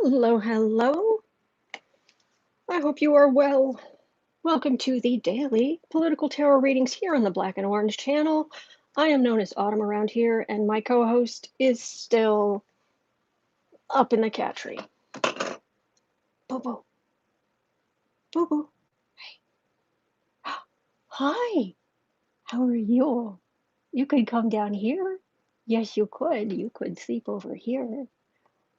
Hello, hello. I hope you are well. Welcome to the daily political tarot readings here on the Black and Orange channel. I am known as Autumn around here, and my co-host is still up in the cat tree. Boo-boo. Boo-boo. Hey. Hi. How are you? You could come down here. Yes, you could. You could sleep over here.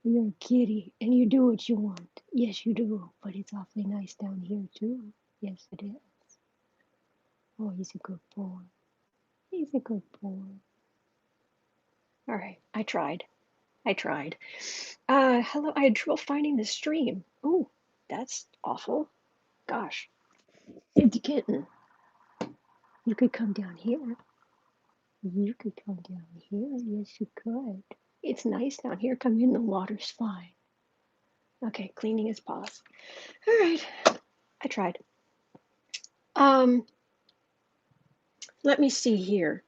You're a kitty, and you do what you want. Yes, you do. But it's awfully nice down here, too. Yes, it is. Oh, he's a good boy. He's a good boy. All right, I tried. Hello, I had trouble finding the stream. Oh, that's awful. Gosh. It's kitten. You could come down here. You could come down here. Yes, you could. It's nice down here. Come in, the water's fine. Okay, cleaning his paws. All right, I tried. Let me see here.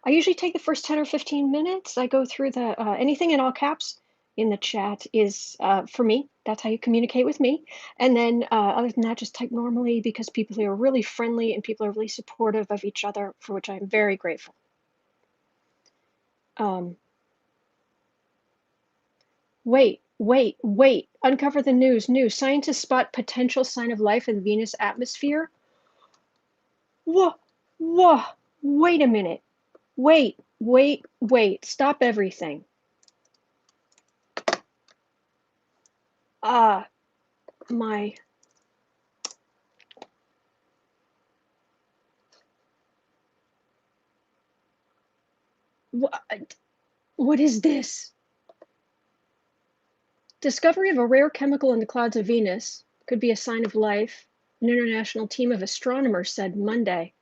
I usually take the first 10 or 15 minutes. I go through the anything in all caps in the chat is for me. That's how you communicate with me. And then other than that, just type normally because people are really friendly and people are really supportive of each other, for which I'm very grateful. Wait. Uncover the news. Scientists spot potential sign of life in Venus atmosphere. Whoa. Wait a minute. Wait. Stop everything. What is this? Discovery of a rare chemical in the clouds of Venus could be a sign of life, an international team of astronomers said Monday.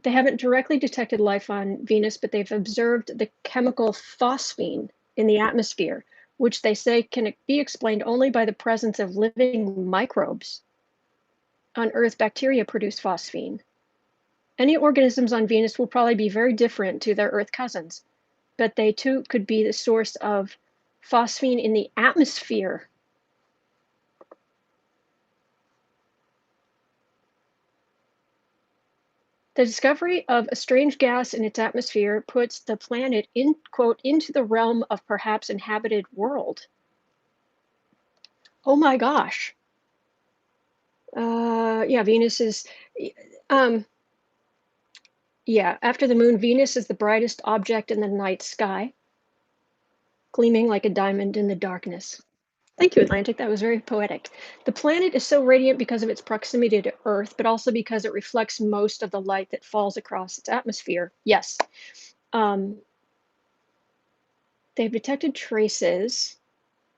They haven't directly detected life on Venus, but they've observed the chemical phosphine in the atmosphere, which they say can be explained only by the presence of living microbes. On Earth, bacteria produce phosphine. Any organisms on Venus will probably be very different to their Earth cousins, but they too could be the source of phosphine in the atmosphere. The discovery of a strange gas in its atmosphere puts the planet in, quote, into the realm of perhaps inhabited world. Oh my gosh. Yeah, Venus is, yeah, after the moon, Venus is the brightest object in the night sky, gleaming like a diamond in the darkness. Thank you, Atlantic. That was very poetic. The planet is so radiant because of its proximity to Earth, but also because it reflects most of the light that falls across its atmosphere. Yes. They've detected traces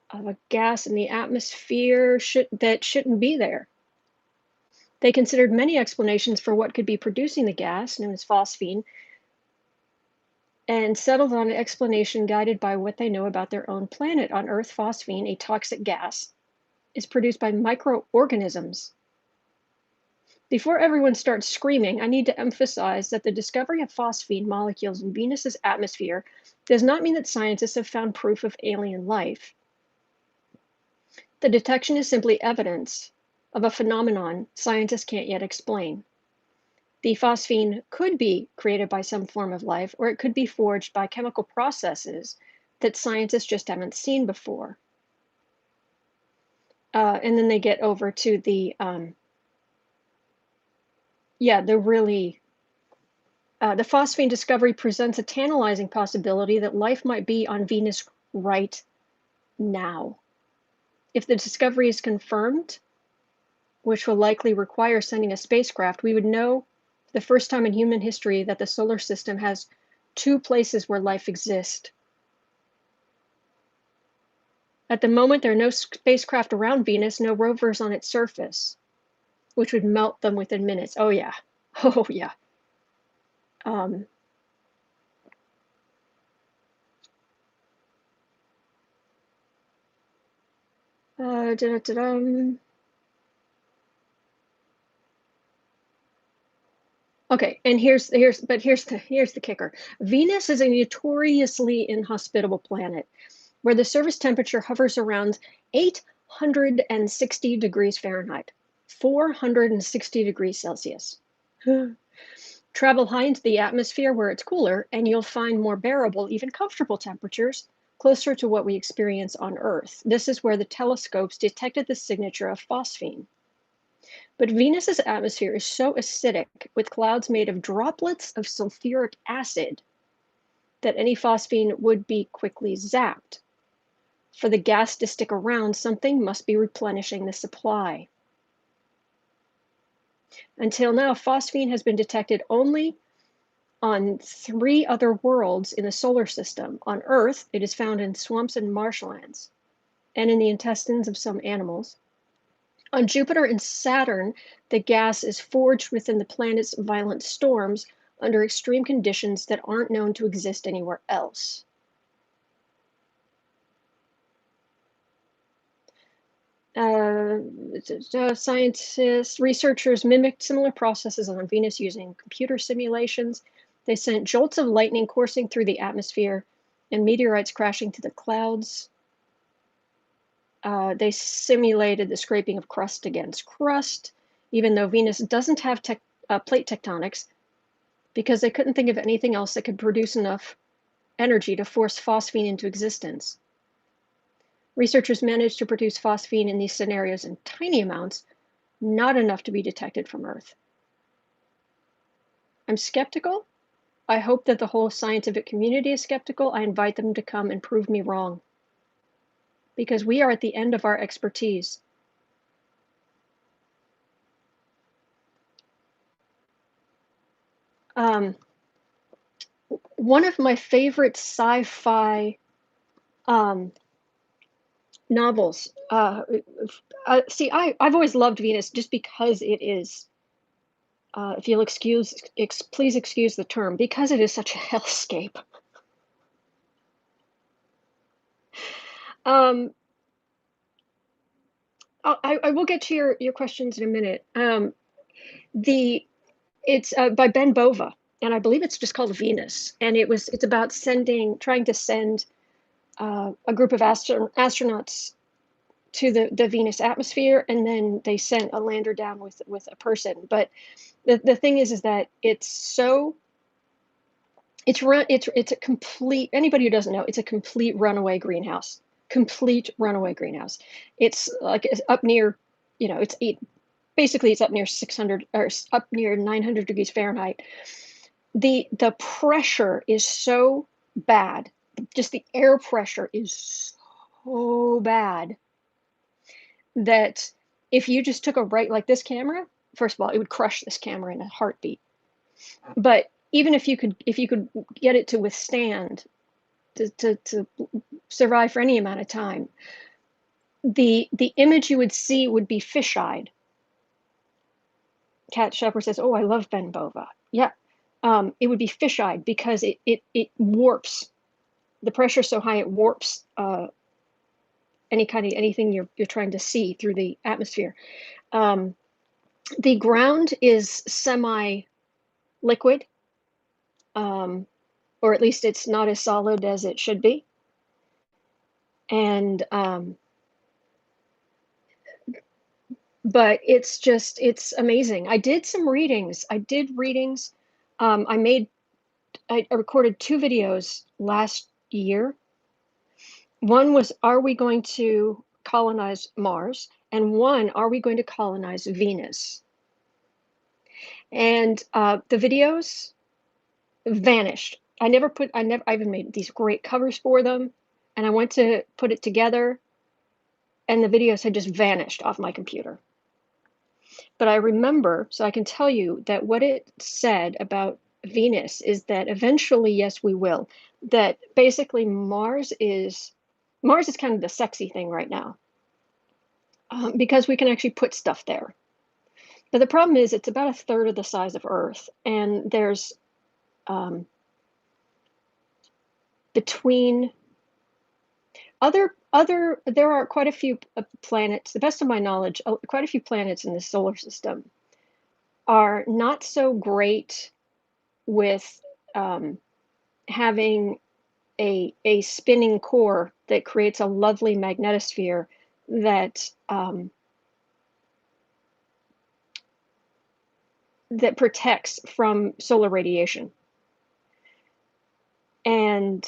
of a gas in the atmosphere that shouldn't be there. They considered many explanations for what could be producing the gas, known as phosphine, and settled on an explanation guided by what they know about their own planet. On Earth, phosphine, a toxic gas, is produced by microorganisms. Before everyone starts screaming, I need to emphasize that the discovery of phosphine molecules in Venus's atmosphere does not mean that scientists have found proof of alien life. The detection is simply evidence of a phenomenon scientists can't yet explain. The phosphine could be created by some form of life, or it could be forged by chemical processes that scientists just haven't seen before. And then they get over to the, the phosphine discovery presents a tantalizing possibility that life might be on Venus right now. If the discovery is confirmed, which will likely require sending a spacecraft, we would know the first time in human history that the solar system has two places where life exists. At the moment, there are no spacecraft around Venus, no rovers on its surface, which would melt them within minutes. Oh yeah. Oh yeah. Okay, and here's the kicker. Venus is a notoriously inhospitable planet. where the surface temperature hovers around 860 degrees Fahrenheit, 460 degrees Celsius. Travel high into the atmosphere where it's cooler, and you'll find more bearable, even comfortable temperatures closer to what we experience on Earth. This is where the telescopes detected the signature of phosphine. But Venus's atmosphere is so acidic, with clouds made of droplets of sulfuric acid, that any phosphine would be quickly zapped. For the gas to stick around, something must be replenishing the supply. Until now, phosphine has been detected only on 3 other worlds in the solar system. On Earth, it is found in swamps and marshlands, and in the intestines of some animals. On Jupiter and Saturn, the gas is forged within the planet's violent storms under extreme conditions that aren't known to exist anywhere else. Researchers mimicked similar processes on Venus using computer simulations. They sent jolts of lightning coursing through the atmosphere and meteorites crashing through the clouds. They simulated the scraping of crust against crust, even though Venus doesn't have plate tectonics, because they couldn't think of anything else that could produce enough energy to force phosphine into existence. Researchers managed to produce phosphine in these scenarios in tiny amounts, not enough to be detected from Earth. I'm skeptical. I hope that the whole scientific community is skeptical. I invite them to come and prove me wrong, because we are at the end of our expertise. One of my favorite sci-fi novels. See, I've always loved Venus just because it is, if you'll please excuse the term, because it is such a hellscape. I will get to your questions in a minute. It's by Ben Bova, and I believe it's just called Venus, and it's about trying to send a group of astronauts to the Venus atmosphere, and then they sent a lander down with a person. But the thing is that it's a complete, anybody who doesn't know, it's a complete runaway greenhouse. It's like up near, it's up near 600 or up near 900 degrees Fahrenheit. The pressure is so bad, just the air pressure is so bad, that if you just took like this camera, first of all, it would crush this camera in a heartbeat. But even if you could get it to withstand, to survive for any amount of time, the image you would see would be fish-eyed. Kat Shepard says, "Oh, I love Ben Bova." Yeah, it would be fish-eyed because it warps. The pressure so high it warps anything you're trying to see through the atmosphere. The ground is semi-liquid, or at least it's not as solid as it should be. And but it's amazing. I did some readings. I recorded 2 videos last year. One was, are we going to colonize Mars? And one, are we going to colonize Venus? And the videos vanished. I even made these great covers for them, and I went to put it together, and the videos had just vanished off my computer. But I remember, so I can tell you that what it said about Venus is that eventually, yes, we will. That basically Mars is kind of the sexy thing right now, because we can actually put stuff there. But the problem is it's about 1/3 of the size of Earth, and there's between there are quite a few planets, the best of my knowledge, quite a few planets in the solar system are not so great with having a spinning core that creates a lovely magnetosphere that that protects from solar radiation. And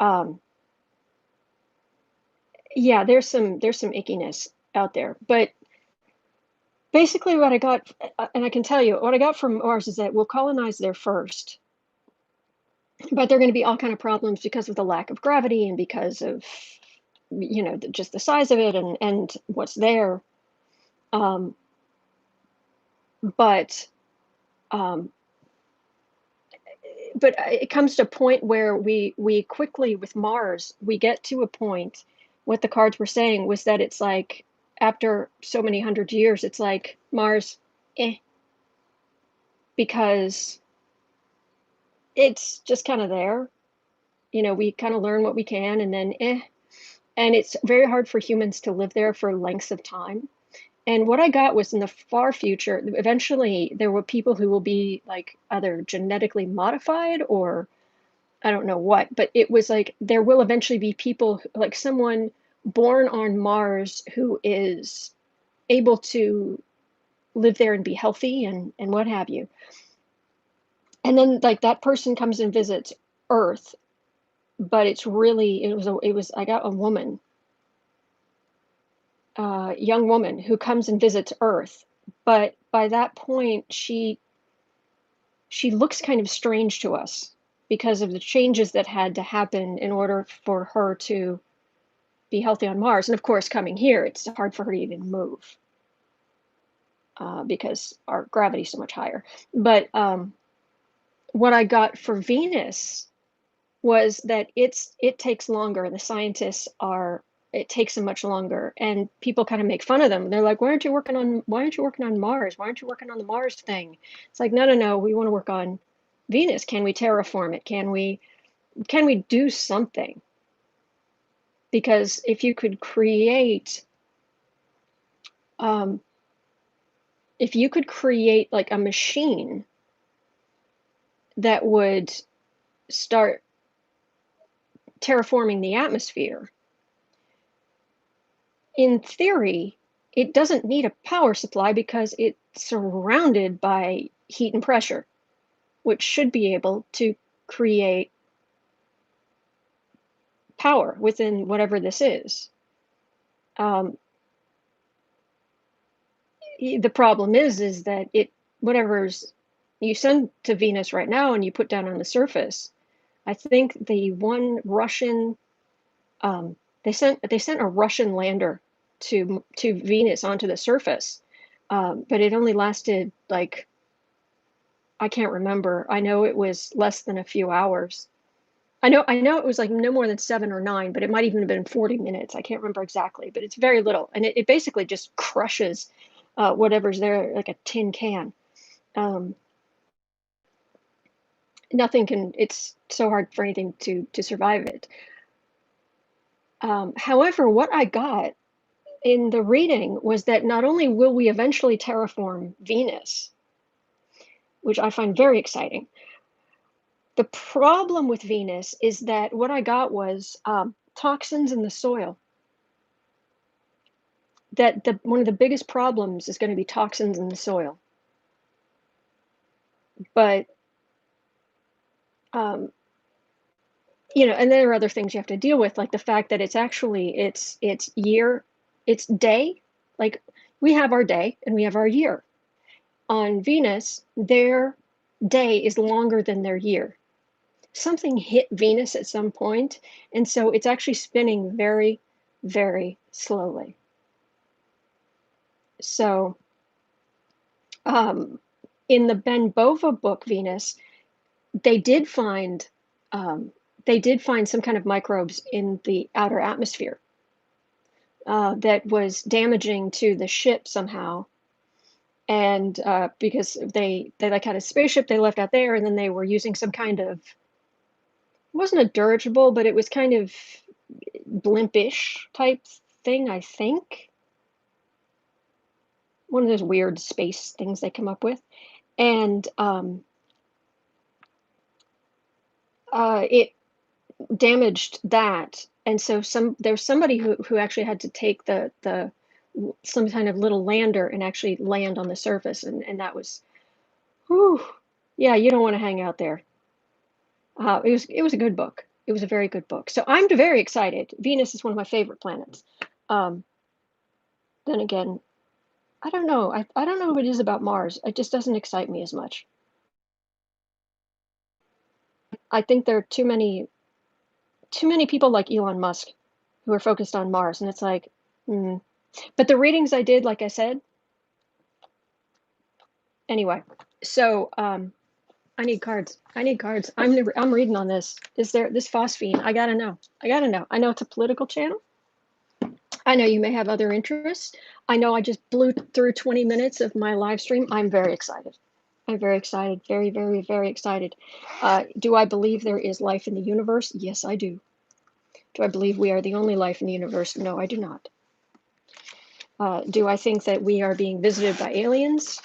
um, yeah, there's some ickiness out there, but basically what I got, and I can tell you what I got from Mars is that we'll colonize there first, but there are going to be all kind of problems because of the lack of gravity and because of just the size of it and what's there. Um, but um, it comes to a point where we quickly with Mars we get to a point. What the cards were saying was that it's like after so many hundred years, it's like Mars, eh, because it's just kind of there. We kind of learn what we can, and then eh, and it's very hard for humans to live there for lengths of time. And what I got was in the far future, eventually there were people who will be like either genetically modified or I don't know what, but it was like there will eventually be people like someone born on Mars who is able to live there and be healthy and what have you. And then like that person comes and visits Earth, but it was I got a woman, young woman who comes and visits Earth, but by that point she looks kind of strange to us because of the changes that had to happen in order for her to be healthy on Mars. And of course, coming here, it's hard for her to even move because our gravity's so much higher. But what I got for Venus was that it takes longer. The scientists are it takes them much longer, and people kind of make fun of them. They're like, why aren't you working on Mars? Why aren't you working on the Mars thing? It's like, no, no, no. We want to work on Venus. Can we terraform it? Can we do something? Because um, if you could create like a machine that would start terraforming the atmosphere, in theory, it doesn't need a power supply because it's surrounded by heat and pressure, which should be able to create power within whatever this is. Um, the problem is that whatever's you send to Venus right now and you put down on the surface. I think the one Russian they sent a Russian lander to Venus onto the surface, but it only lasted like I can't remember. I know it was less than a few hours. I know it was like no more than 7 or 9, but it might even have been 40 minutes. I can't remember exactly, but it's very little, and it basically just crushes whatever's there like a tin can. Um, Nothing can. It's so hard for anything to survive it. However, what I got in the reading was that not only will we eventually terraform Venus, which I find very exciting, the problem with Venus is that what I got was toxins in the soil. That one of the biggest problems is going to be toxins in the soil. But um, and there are other things you have to deal with, like the fact that it's day. Like we have our day and we have our year. On Venus, their day is longer than their year. Something hit Venus at some point, and so it's actually spinning very, very slowly. So, in the Ben Bova book, Venus, they did find um, they did find some kind of microbes in the outer atmosphere that was damaging to the ship somehow. And because they like had a spaceship they left out there, and then they were using some kind of it wasn't a dirigible, but it was kind of blimpish type thing, I think. One of those weird space things they come up with. And it damaged that, and so there's somebody who actually had to take some kind of little lander and actually land on the surface, and that was, whew, yeah, you don't want to hang out there. It was a good book. It was a very good book. So I'm very excited. Venus is one of my favorite planets. Um, then again, I don't know. I don't know what it is about Mars. It just doesn't excite me as much. I think there are too many people like Elon Musk who are focused on Mars, and it's like, mm. But the readings I did, like I said, anyway. So I need cards. I need cards. I'm reading on this. Is there this phosphine? I gotta know. I gotta know. I know it's a political channel. I know you may have other interests. I know I just blew through 20 minutes of my live stream. I'm very excited. I'm very excited. Very, very, very excited. Do I believe there is life in the universe? Yes, I do. Do I believe we are the only life in the universe? No, I do not. Do I think that we are being visited by aliens?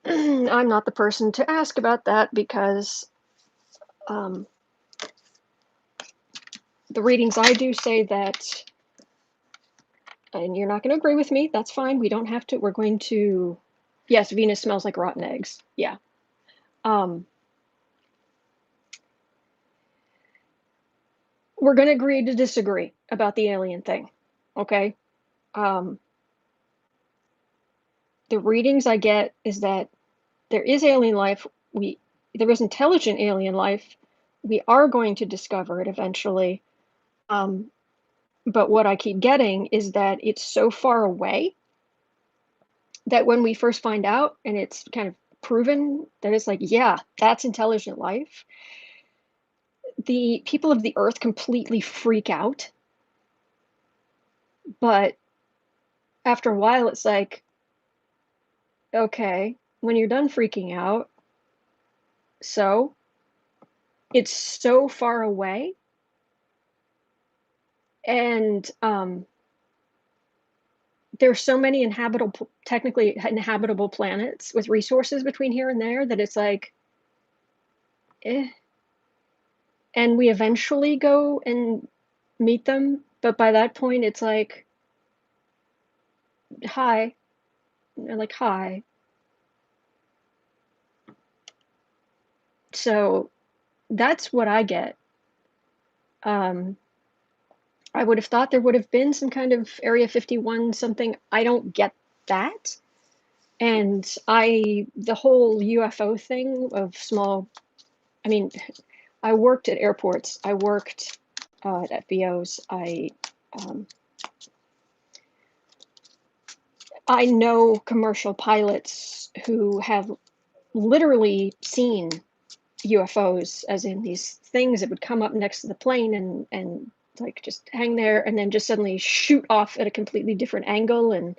I'm not the person to ask about that because um, the readings I do say that, and you're not going to agree with me, that's fine. We don't have to. We're going to, yes, Venus smells like rotten eggs. Yeah. We're going to agree to disagree about the alien thing. Okay. Um, the readings I get is that there is alien life. There is intelligent alien life. We are going to discover it eventually. Um, but what I keep getting is that it's so far away that when we first find out and it's kind of proven that it's like, yeah, that's intelligent life, the people of the earth completely freak out. But after a while, it's like, okay, when you're done freaking out, so it's so far away. And there's so many technically inhabitable planets with resources between here and there that it's like, eh. And we eventually go and meet them, but by that point, it's like, hi, and like, hi. So that's what I get. Um, I would have thought there would have been some kind of Area 51 something. I don't get that. And the whole UFO thing of small, I mean, I worked at airports. I worked at FBOs. I know commercial pilots who have literally seen UFOs, as in these things that would come up next to the plane and like just hang there and then just suddenly shoot off at a completely different angle. And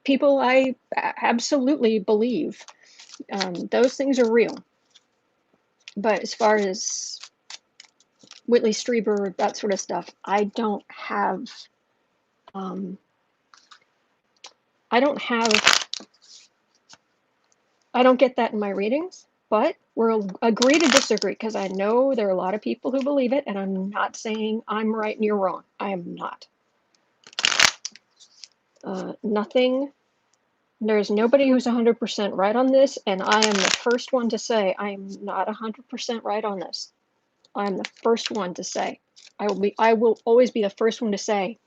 people I absolutely believe those things are real. But as far as Whitley Strieber, that sort of stuff, I don't have I don't have I don't get that in my readings, but we'll agree to disagree because I know there are a lot of people who believe it, and I'm not saying I'm right and you're wrong. I am not. Nothing, there's nobody who's 100% right on this, and I am the first one to say I am not 100% right on this. I am the first one to say. I will always be the first one to say,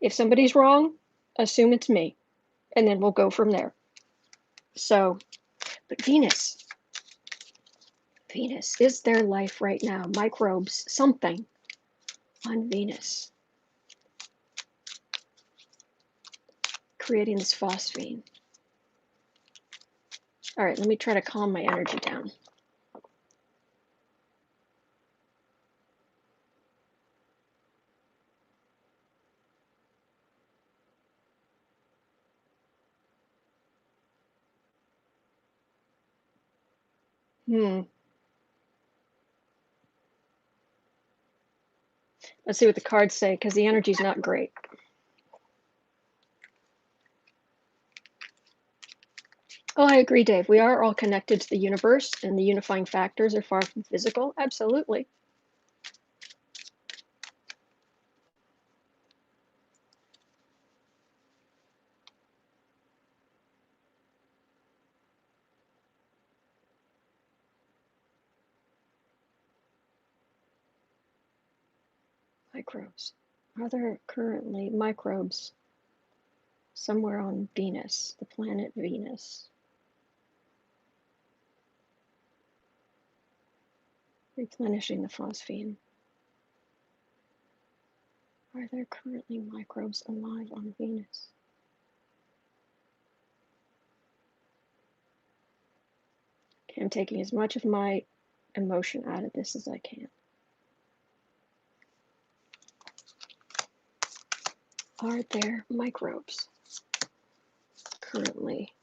if somebody's wrong, assume it's me, and then we'll go from there. So, but Venus, is there life right now? Microbes, something on Venus, creating this phosphine. All right, let me try to calm my energy down. Let's see what the cards say, because the energy's not great. Oh, I agree, Dave. We are all connected to the universe, and the unifying factors are far from physical. Absolutely. Microbes. Are there currently microbes somewhere on Venus, the planet Venus? Replenishing the phosphine. Are there currently microbes alive on Venus? Okay, I'm taking as much of my emotion out of this as I can. Are there microbes currently?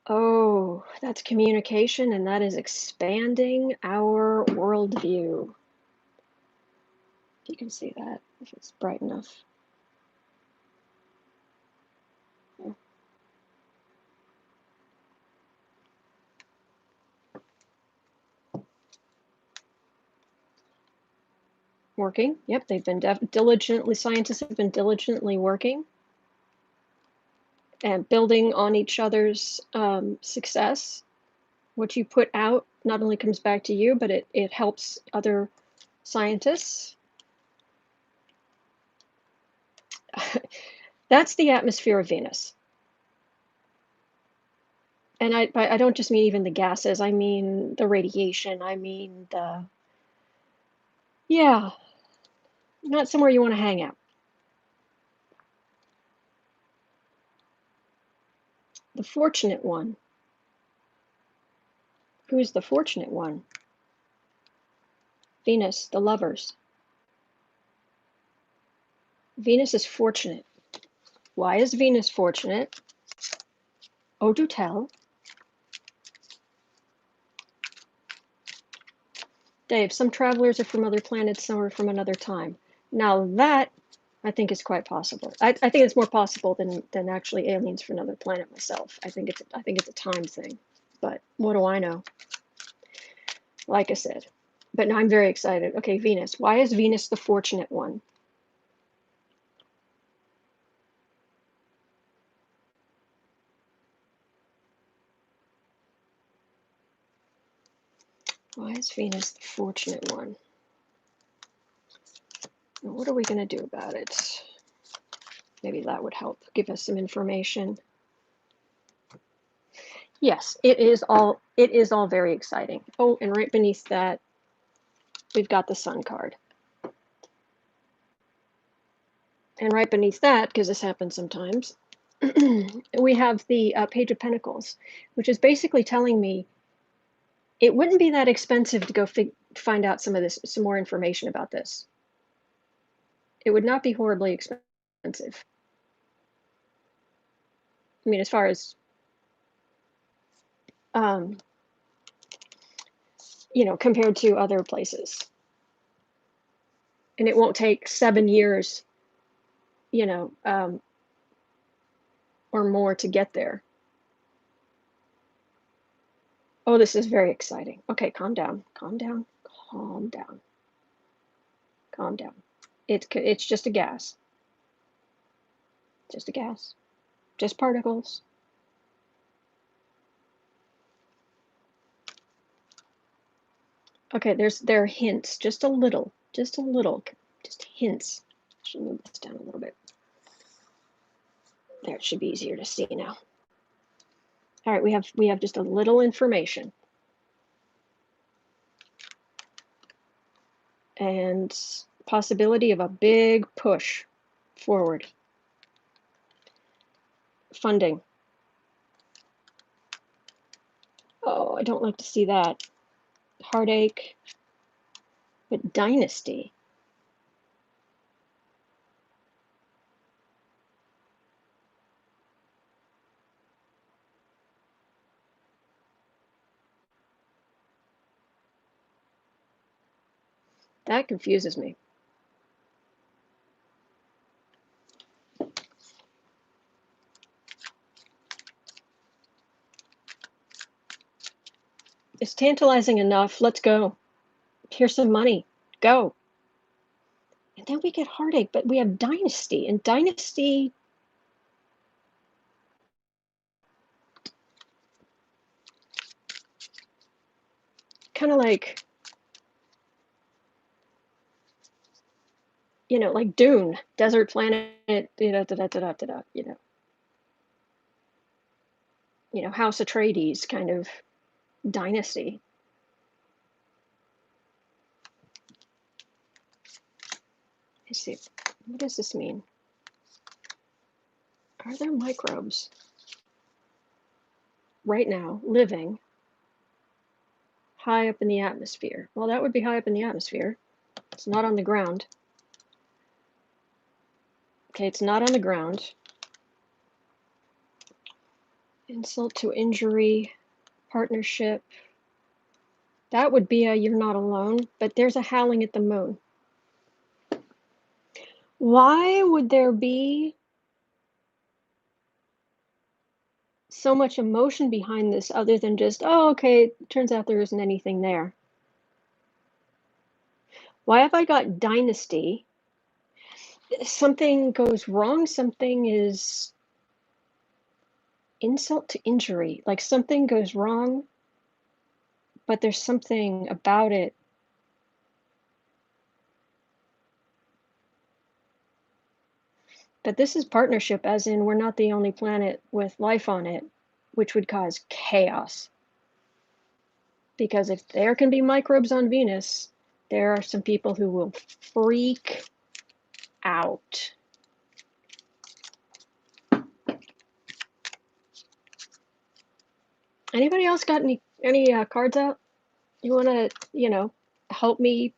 Oh, that's communication, and that is expanding our worldview. You can see that if it's bright enough. Yeah. Working. Yep, they've been diligently, scientists have been diligently working and building on each other's success. What you put out not only comes back to you, but it helps other scientists. That's the atmosphere of Venus. And I don't just mean even the gases, I mean the radiation, I mean yeah, not somewhere you want to hang out. The fortunate one. Who's the fortunate one? Venus, the lovers. Venus is fortunate. Why is Venus fortunate? Oh, do tell. Dave, some travelers are from other planets, some are from another time. Now that I think is quite possible. I think it's more possible than actually aliens from another planet myself. I think it's a time thing. But what do I know? Like I said. But no, I'm very excited. Okay, Venus. Why is Venus the fortunate one? Why is Venus the fortunate one? Now, what are we going to do about it? Maybe that would help give us some information. Yes, it is all very exciting. Oh, and right beneath that, we've got the Sun card. And right beneath that, because this happens sometimes, we have the Page of Pentacles, which is basically telling me it wouldn't be that expensive to go find out some more information about this. It would not be horribly expensive. I mean, as far as um, compared to other places, and it won't take 7 years, or more to get there. Oh, this is very exciting. Okay, calm down, calm down, calm down, calm down. It's just a gas, just a gas, just particles. Okay, there are hints, just a little, just hints. Should move this down a little bit. There, it should be easier to see now. All right, we have just a little information. And possibility of a big push forward. Funding. Oh, I don't like to see that. Heartache. But dynasty. That confuses me. It's tantalizing enough. Let's go. Here's some money. Go. And then we get heartache, but we have dynasty. And dynasty, kind of like, like Dune, desert planet, House Atreides kind of dynasty. Let's see. What does this mean? Are there microbes right now living high up in the atmosphere? Well, that would be high up in the atmosphere. It's not on the ground. Okay, it's not on the ground. Insult to injury, partnership. That would be a you're not alone, but there's a howling at the moon. Why would there be so much emotion behind this other than just, oh, okay, turns out there isn't anything there? Why have I got dynasty? Something goes wrong, something is insult to injury. Like something goes wrong, but there's something about it. But this is partnership, as in we're not the only planet with life on it, which would cause chaos. Because if there can be microbes on Venus, there are some people who will freak out. Anybody else got any cards out? You want to, help me?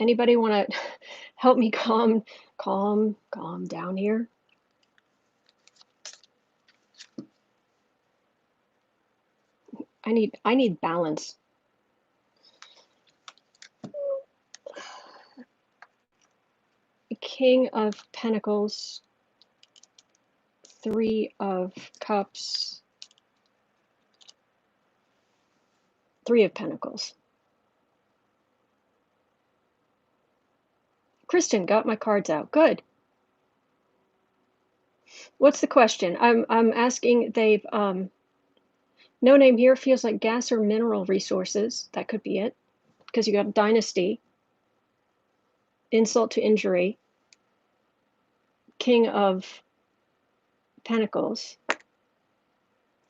Anybody want to help me calm down here? I need balance. King of Pentacles, Three of Cups, Three of Pentacles. Kristen got my cards out. Good. What's the question? I'm asking. They've no name here, feels like gas or mineral resources. That could be it, because you got dynasty, insult to injury, King of Pentacles.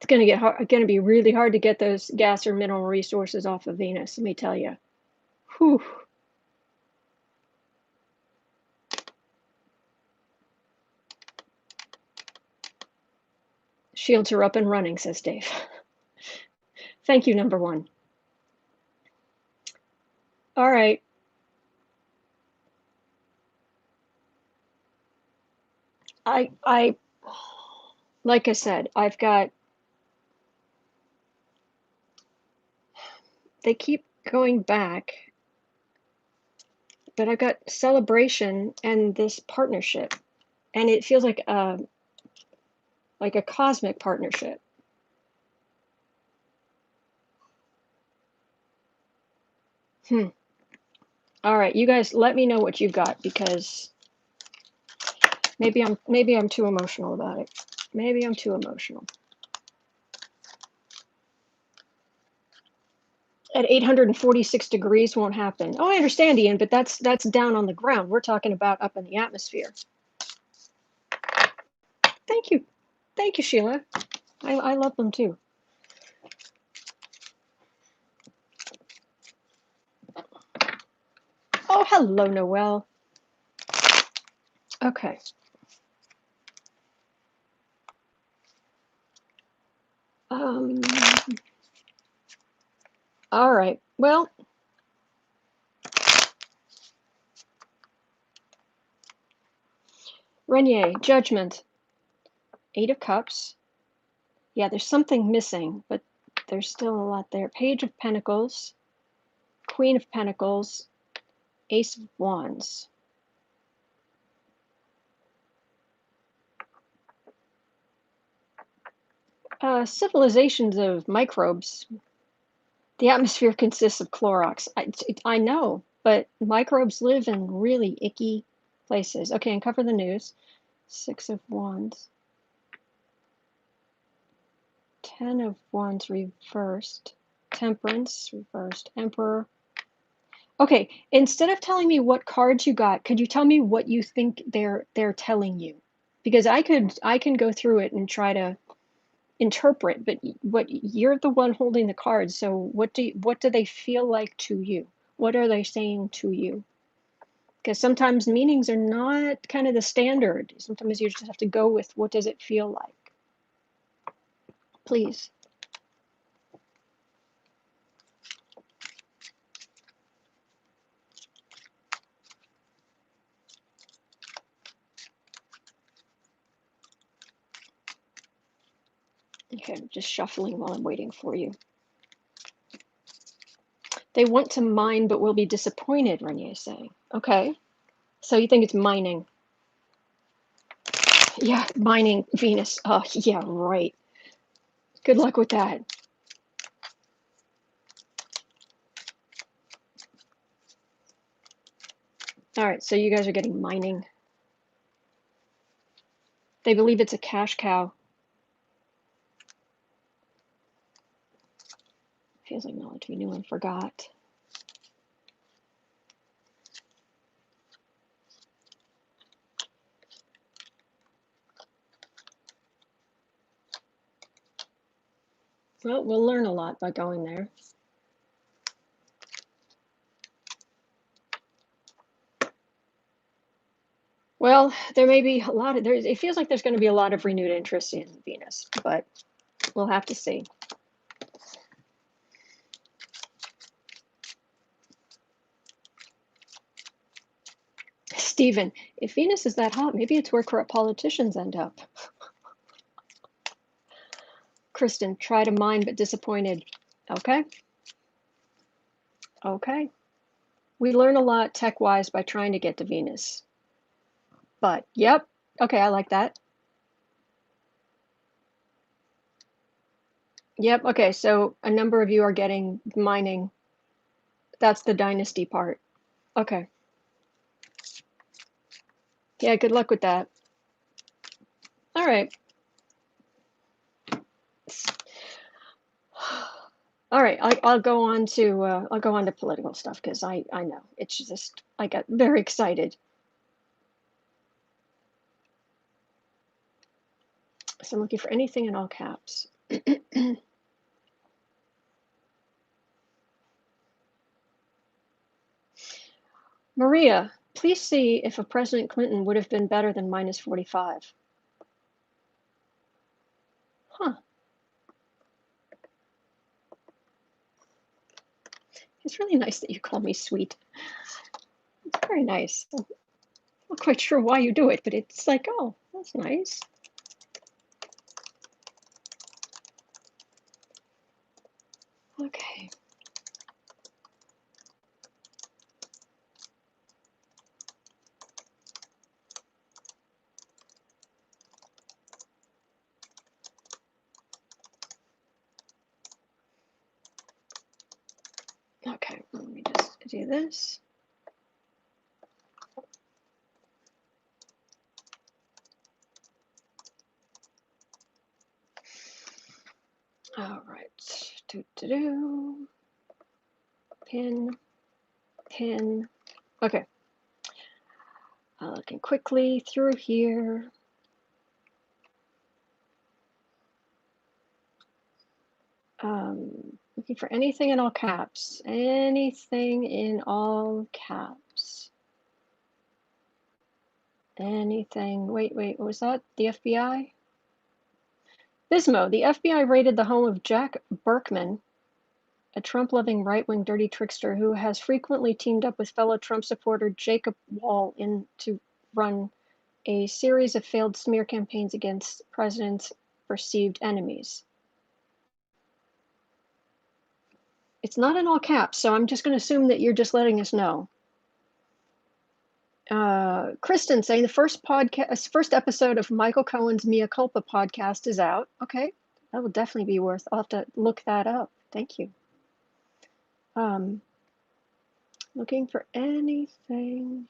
It's going to be really hard to get those gas or mineral resources off of Venus, let me tell you. Whew. Shields are up and running, says Dave. Thank you, number one. All right. I like I said, they keep going back, but I've got celebration and this partnership, and it feels like a cosmic partnership. All right, you guys, let me know what you've got, because maybe I'm too emotional about it. Maybe I'm too emotional. At 846 degrees won't happen. Oh, I understand, Ian, but that's down on the ground. We're talking about up in the atmosphere. Thank you, Sheila. I love them too. Oh, hello, Noelle. Okay. All right. Well, Renier, Judgment, Eight of Cups. Yeah, there's something missing, but there's still a lot there. Page of Pentacles, Queen of Pentacles, Ace of Wands. Civilizations of microbes. The atmosphere consists of Clorox. I know, but microbes live in really icky places. Okay, and cover the news. 6 of Wands. 10 of Wands reversed. Temperance reversed. Emperor. Okay, instead of telling me what cards you got, could you tell me what you think they're telling you? Because I can go through it and try to interpret, but what you're the one holding the cards, so what do they feel like to you? What are they saying to you? Because sometimes meanings are not kind of the standard. Sometimes you just have to go with what does it feel like. Please. Okay, I'm just shuffling while I'm waiting for you. They want to mine, but will be disappointed, Renier saying. Okay, so you think it's mining. Yeah, mining Venus. Oh, yeah, right. Good luck with that. All right, so you guys are getting mining. They believe it's a cash cow. Feels like knowledge we knew and forgot. Well, we'll learn a lot by going there. Well, there may be a lot of, it feels like there's going to be a lot of renewed interest in Venus, but we'll have to see. Stephen, if Venus is that hot, maybe it's where corrupt politicians end up. Kristen, try to mine but disappointed. Okay. Okay. We learn a lot tech-wise by trying to get to Venus. But, yep. Okay, I like that. Yep, okay, so a number of you are getting mining. That's the dynasty part. Okay. Yeah, good luck with that. All right. All right, I'll go on to political stuff because I know it's just I got very excited. So I'm looking for anything in all caps. Maria, please see if a President Clinton would have been better than minus 45. Huh. It's really nice that you call me sweet. It's very nice. I'm not quite sure why you do it, but it's like, oh, that's nice. Okay. Okay, let me just do this. All right. Pin. Okay. Looking quickly through here. Looking for anything in all caps. Anything in all caps. Anything. Wait, what was that? The FBI? Bismo, the FBI raided the home of Jack Berkman, a Trump-loving right-wing dirty trickster who has frequently teamed up with fellow Trump supporter Jacob Wall to run a series of failed smear campaigns against president's perceived enemies. It's not in all caps, so I'm just going to assume that you're just letting us know. Kristen saying the first episode of Michael Cohen's Mea Culpa podcast is out. Okay, That will definitely be worth. I'll have to look that up. Thank you. Looking for anything.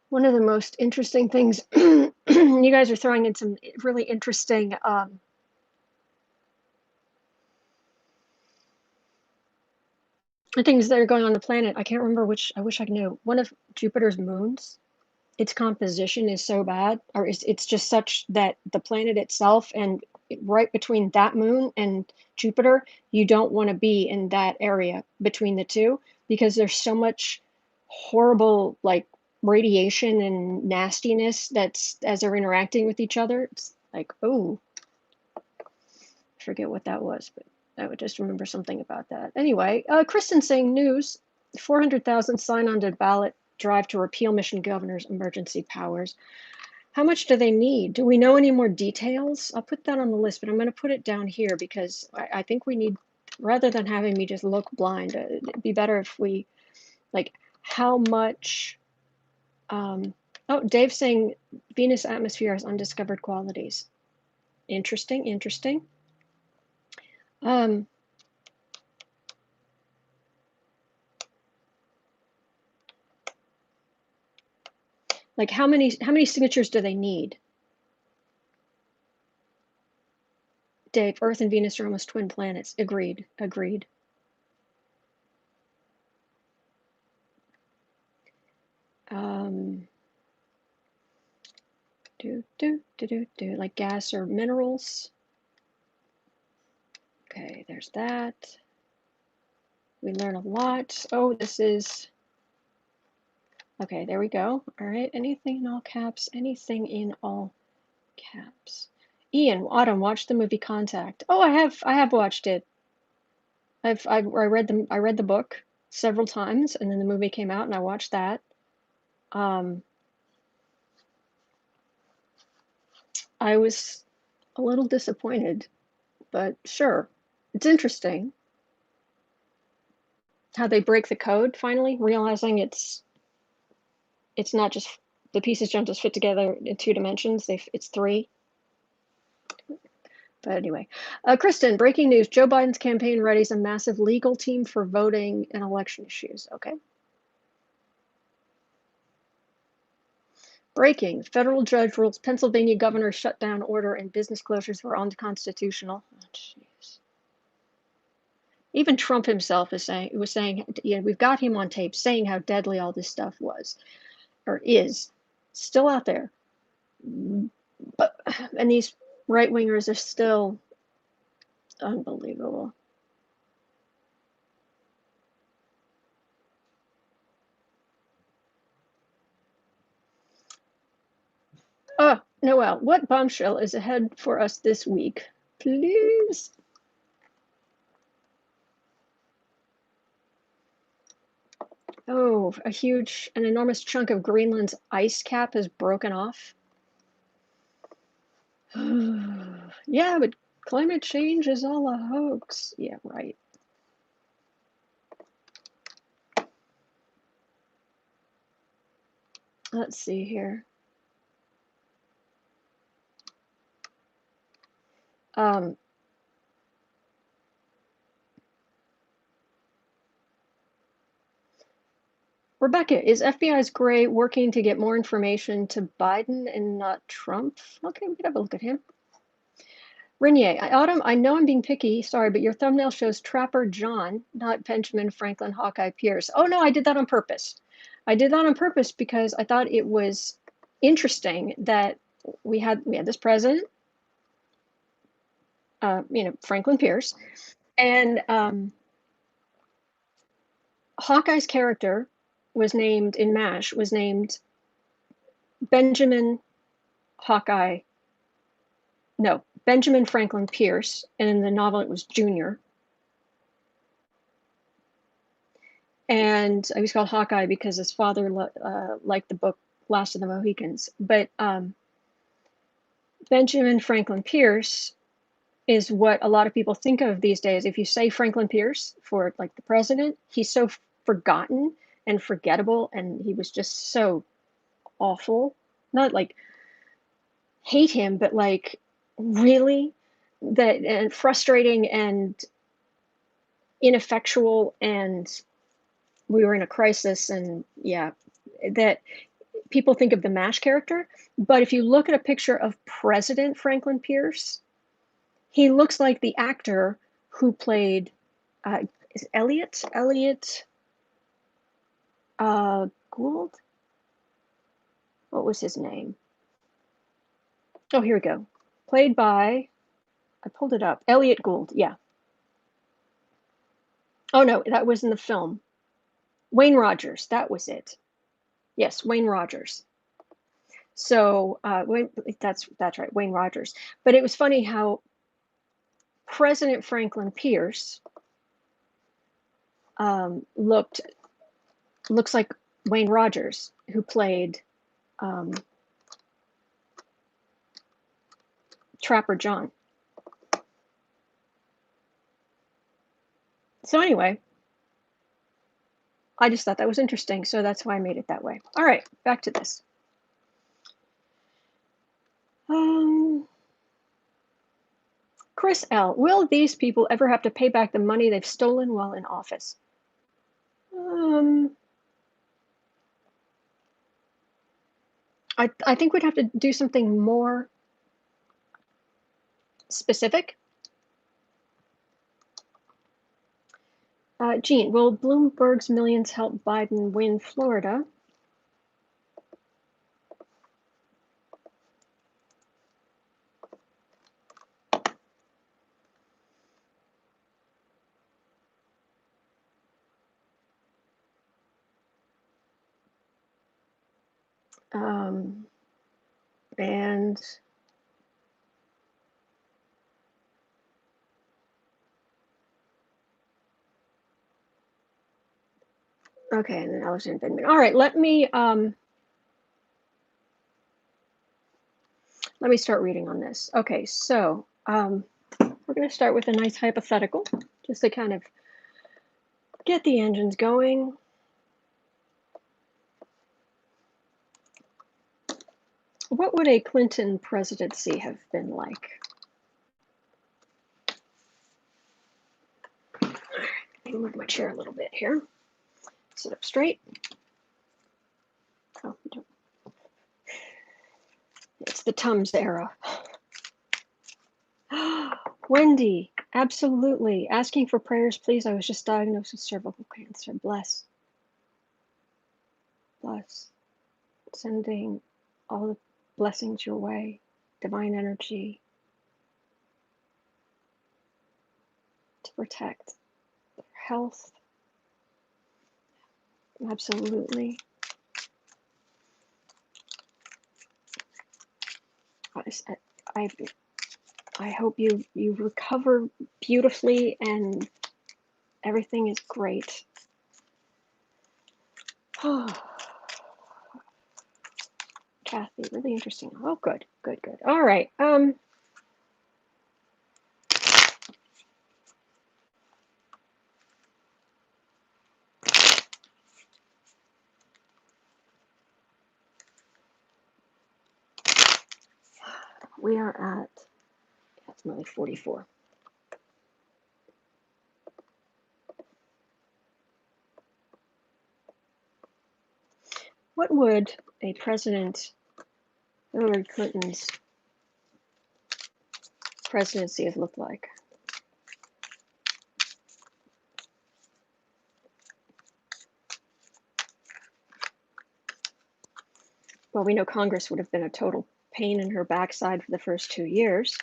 One of the most interesting things, you guys are throwing in some really interesting things that are going on the planet. I can't remember which. I wish I knew. One of Jupiter's moons, its composition is so bad, or it's just such that the planet itself and right between that moon and Jupiter, you don't want to be in that area between the two because there's so much horrible like radiation and nastiness that's as they're interacting with each other. It's like, oh, I forget what that was, but I would just remember something about that. Anyway, Kristen saying news, 400,000 sign on to ballot drive to repeal Michigan governor's emergency powers. How much do they need? Do we know any more details? I'll put that on the list, but I'm going to put it down here because I think we need, rather than having me just look blind, it'd be better if we, like, how much, oh, Dave's saying Venus atmosphere has undiscovered qualities. Interesting, interesting. Like how many signatures do they need? Dave, Earth and Venus are almost twin planets. Agreed. Agreed. Like gas or minerals. Okay, there's that. We learn a lot. Oh, this is, okay, there we go. All right, anything in all caps, anything in all caps. Ian, Autumn, watch the movie Contact. Oh, I have watched it. I read the book several times, and then the movie came out, and I watched that. I was a little disappointed, but sure, it's interesting how they break the code finally, realizing it's not just the pieces don't just fit together in 2 dimensions. It's 3. But anyway, Kristen, breaking news: Joe Biden's campaign readies a massive legal team for voting and election issues. Okay. Breaking: federal judge rules Pennsylvania governor's shutdown order and business closures were unconstitutional. Oh, jeez. Even Trump himself was saying, you know, we've got him on tape saying how deadly all this stuff was, or is, still out there. But and these right wingers are still unbelievable. Oh, Noel, what bombshell is ahead for us this week? Please. Oh, an enormous chunk of Greenland's ice cap has broken off. Yeah, but climate change is all a hoax. Yeah, right. Let's see here. Rebecca, is FBI's Wray working to get more information to Biden and not Trump? Okay, we can have a look at him. Renier, Autumn, I know I'm being picky, sorry, but your thumbnail shows Trapper John, not Benjamin Franklin Hawkeye Pierce. Oh no, I did that on purpose. I did that on purpose because I thought it was interesting that we had this president, you know, Franklin Pierce, and Hawkeye's character was named in MASH was named Benjamin Hawkeye. No, Benjamin Franklin Pierce, and in the novel it was Junior. And he was called Hawkeye because his father liked the book Last of the Mohicans. But Benjamin Franklin Pierce is what a lot of people think of these days. If you say Franklin Pierce for like the president, he's so forgotten and forgettable, and he was just so awful. not like hate him, but like really that and frustrating and ineffectual, and we were in a crisis, and yeah, that people think of the MASH character, but if you look at a picture of President Franklin Pierce, he looks like the actor who played is Elliot Gould? What was his name? Oh, here we go. Played by, I pulled it up. Elliot Gould, yeah. Oh no, that was in the film. Wayne Rogers, that was it. Yes, Wayne Rogers. So that's right, Wayne Rogers. But it was funny how President Franklin Pierce looks like Wayne Rogers, who played Trapper John. So anyway, I just thought that was interesting, so that's why I made it that way. All right, back to this. Chris L. Will these people ever have to pay back the money they've stolen while in office? I think we'd have to do something more specific. Jean, will Bloomberg's millions help Biden win Florida? And okay, and then Alexander Benjamin. All right, let me start reading on this. Okay, so we're going to start with a nice hypothetical, just to kind of get the engines going. What would a Clinton presidency have been like? Let me move my chair a little bit here. Sit up straight. Oh, it's the Tums era. Wendy, absolutely. Asking for prayers, please. I was just diagnosed with cervical cancer. Bless. Bless. Sending all the blessings your way. Divine energy to protect their health. Absolutely. I hope you recover beautifully and everything is great. Oh, Kathy, really interesting. Oh, good. All right. We are at, that's nearly 44. What would a President Hillary Clinton's presidency have looked like? Well, we know Congress would have been a total pain in her backside for the first 2 years.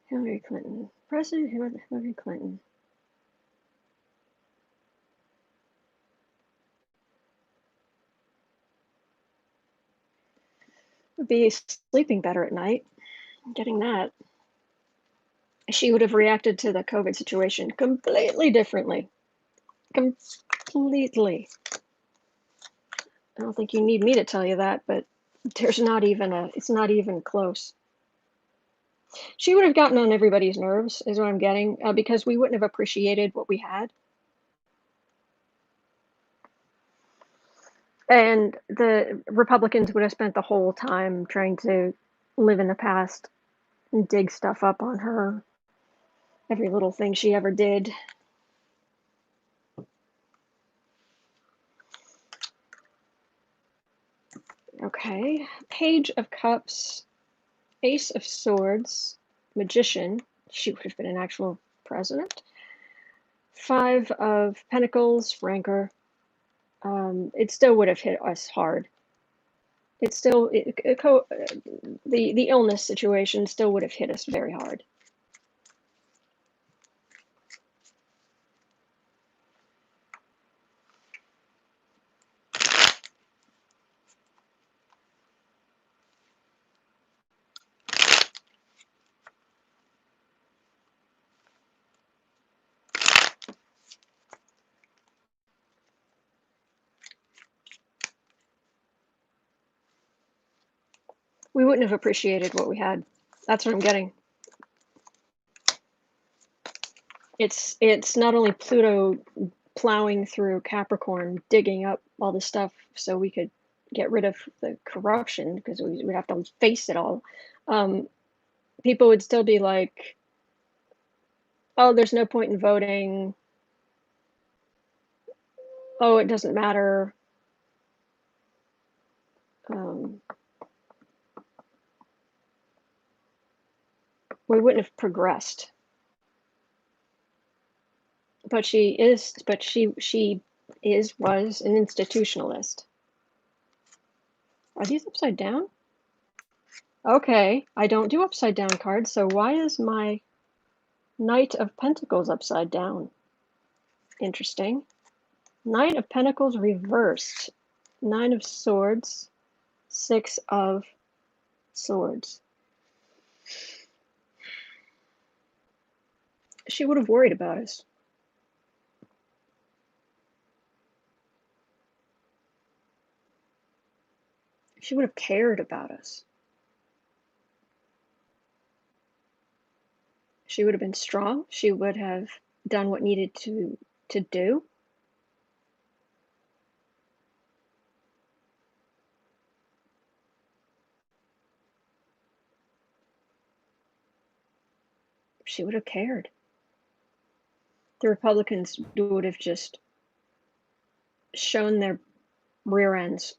Hillary Clinton, President Hillary Clinton. Would be sleeping better at night, getting that. She would have reacted to the COVID situation completely differently. Completely. I don't think you need me to tell you that, but there's not even it's not even close. She would have gotten on everybody's nerves, is what I'm getting, because we wouldn't have appreciated what we had. And the Republicans would have spent the whole time trying to live in the past and dig stuff up on her, every little thing she ever did. Okay, Page of Cups, Ace of Swords, Magician. She would have been an actual president. Five of Pentacles, Rancor. It still would have hit us hard. It still the illness situation still would have hit us very hard. We wouldn't have appreciated what we had. That's what I'm getting. It's not only Pluto plowing through Capricorn, digging up all the stuff so we could get rid of the corruption because we'd have to face it all. People would still be like, "Oh, there's no point in voting. Oh, it doesn't matter." Um, we wouldn't have progressed. But was an institutionalist. Are these upside down? Okay, I don't do upside down cards, so why is my Knight of Pentacles upside down? Interesting. Knight of Pentacles reversed. Nine of Swords. Six of Swords. She would have worried about us. She would have cared about us. She would have been strong. She would have done what needed to do. She would have cared. The Republicans would have just shown their rear ends.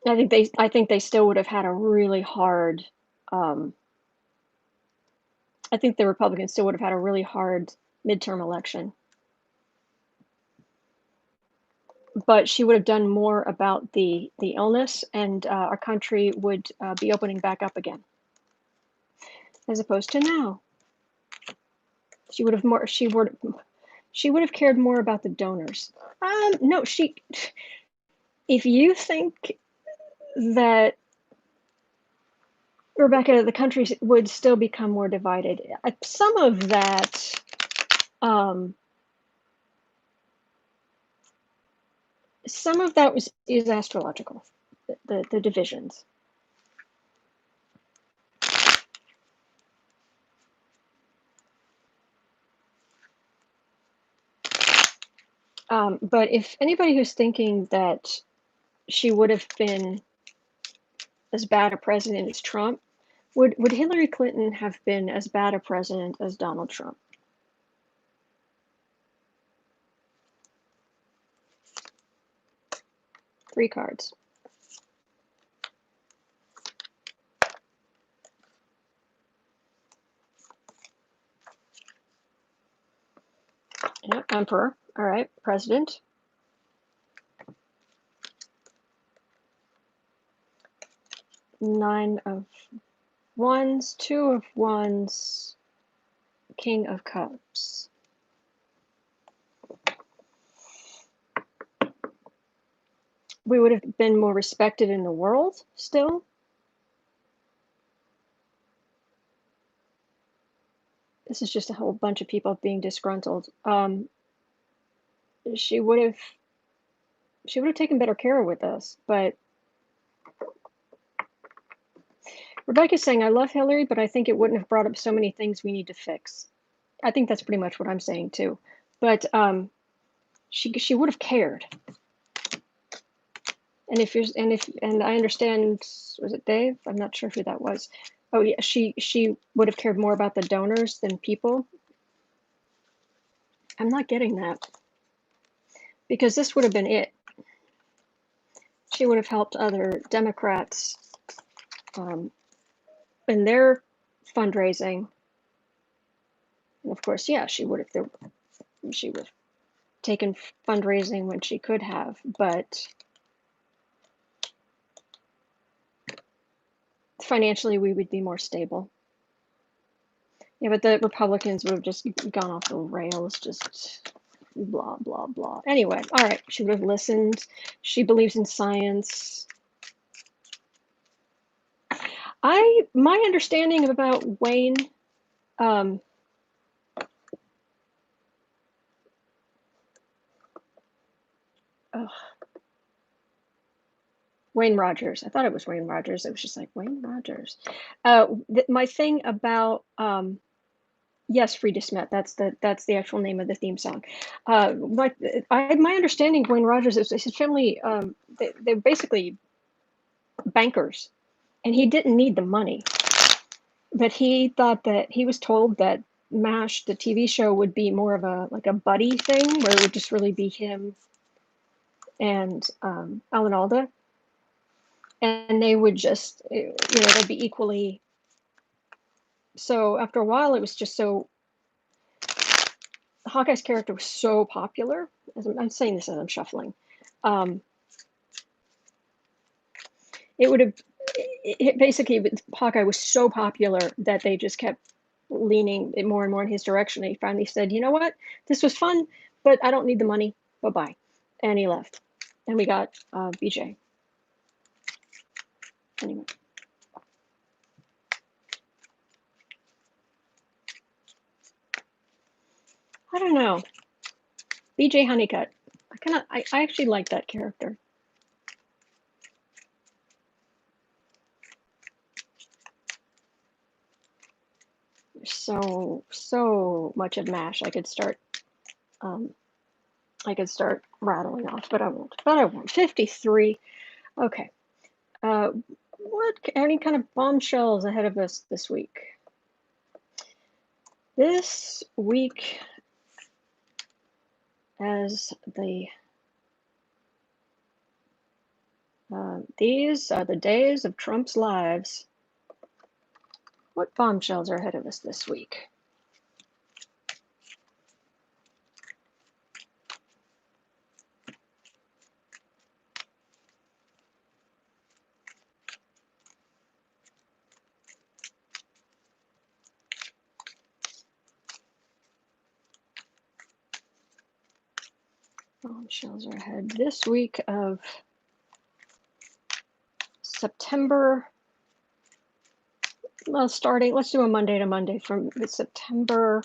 I think they still would have had a really hard. I think the Republicans still would have had a really hard midterm election. But she would have done more about the illness, and our country would be opening back up again, as opposed to now. She would have cared more about the donors. No, if you think that, Rebecca, the country would still become more divided, some of that is astrological, the divisions. But if anybody who's thinking that she would have been as bad a president as Trump, would Hillary Clinton have been as bad a president as Donald Trump? Three cards. Yeah, Emperor. All right, President. Nine of Wands, Two of Wands, King of Cups. We would have been more respected in the world still. This is just a whole bunch of people being disgruntled. She would have taken better care with us, but Rebecca's saying, I love Hillary, but I think it wouldn't have brought up so many things we need to fix. I think that's pretty much what I'm saying too. But she would have cared. And and I understand, was it Dave? I'm not sure who that was. Oh yeah, she would have cared more about the donors than people. I'm not getting that, because this would have been it. She would have helped other Democrats in their fundraising. And of course, yeah, she would have taken fundraising when she could have, but financially we would be more stable. Yeah, but the Republicans would have just gone off the rails, just blah, blah, blah. Anyway, all right, she would have listened. She believes in science. My understanding about Wayne, Wayne Rogers. I thought it was Wayne Rogers. It was just like Wayne Rogers. My thing about yes, Frida Smith. That's the actual name of the theme song. My understanding of Wayne Rogers is his family. They're basically bankers, and he didn't need the money, but he thought that he was told that MASH, the TV show, would be more of a buddy thing where it would just really be him and Alan Alda, and they would just they'd be equally. So after a while, it was just so. Hawkeye's character was so popular. I'm saying this as I'm shuffling. It would have. Basically, Hawkeye was so popular that they just kept leaning more and more in his direction. And he finally said, "You know what? This was fun, but I don't need the money. Bye-bye," and he left. And we got BJ. Anyway. I don't know. BJ Honeycutt. I actually like that character. So much of MASH I could start rattling off, but I won't. 53. Okay. What any kind of bombshells ahead of us this week? This week, as these are the days of Trump's lives. What bombshells are ahead of us this week? Bombshells are ahead this week of September. Well, let's do a Monday to Monday from September.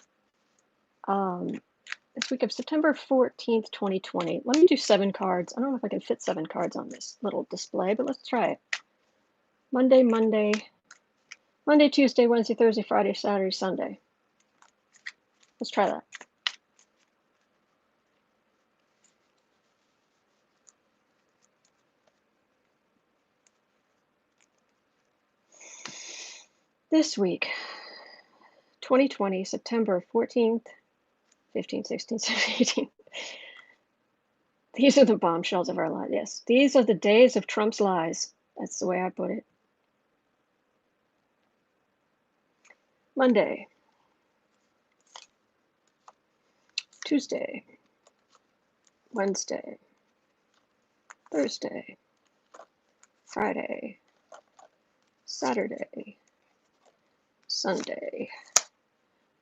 This week of September 14th, 2020. Let me do 7 cards. I don't know if I can fit 7 cards on this little display, but let's try it. Monday, Tuesday, Wednesday, Thursday, Friday, Saturday, Sunday. Let's try that. This week, 2020, September 14th, 15th, 16th, 17th, 18th. These are the bombshells of our lives. Yes, these are the days of Trump's lies. That's the way I put it. Monday, Tuesday, Wednesday, Thursday, Friday, Saturday, Sunday.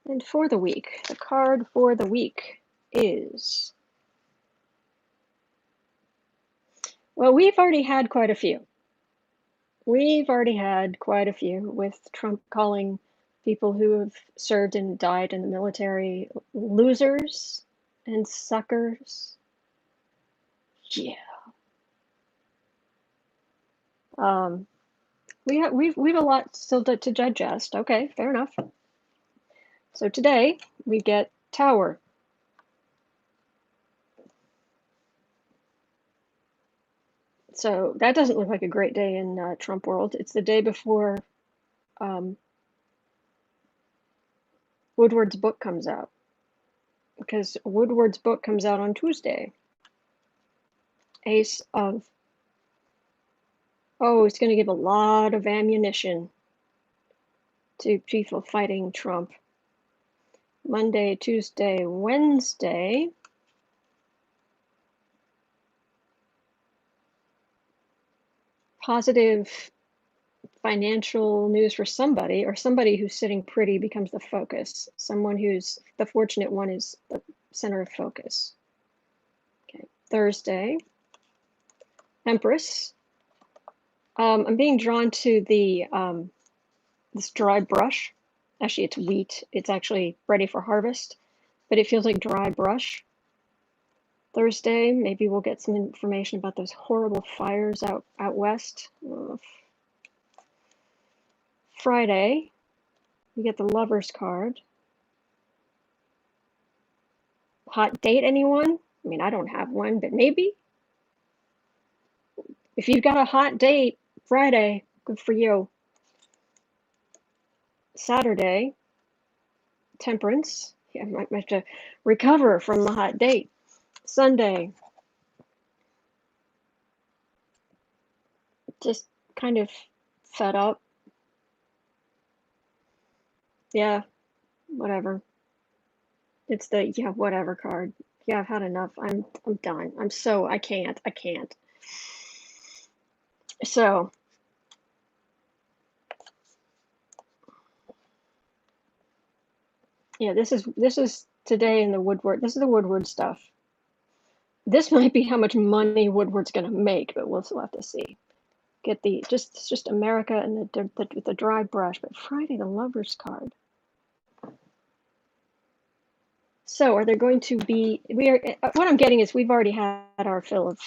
And for the week, the card for the week is, well, we've already had quite a few. We've already had quite a few with Trump calling people who have served and died in the military losers and suckers. Yeah. we've a lot still to digest. Okay, fair enough. So today we get Tower. So that doesn't look like a great day in Trump world. It's the day before um, Woodward's book comes out, because Woodward's book comes out on Tuesday. Ace of, oh, it's going to give a lot of ammunition to people fighting Trump. Monday, Tuesday, Wednesday. Positive financial news for somebody, or somebody who's sitting pretty becomes the focus. Someone who's the fortunate one is the center of focus. Okay, Thursday, Empress. I'm being drawn to the this dry brush. Actually, it's wheat. It's actually ready for harvest, but it feels like dry brush. Thursday, maybe we'll get some information about those horrible fires out west. Friday, we get the Lover's card. Hot date, anyone? I mean, I don't have one, but maybe. If you've got a hot date, Friday, good for you. Saturday, Temperance. Yeah, I might have to recover from the hot date. Sunday, just kind of fed up. Yeah, whatever. It's the yeah, whatever card. Yeah, I've had enough. I'm done. I can't. So, yeah, this is today in the Woodward. This is the Woodward stuff. This might be how much money Woodward's going to make, but we'll still have to see. Get the just America and the dry brush, but Friday the Lover's card. So are there going to be? We are. What I'm getting is we've already had our fill of.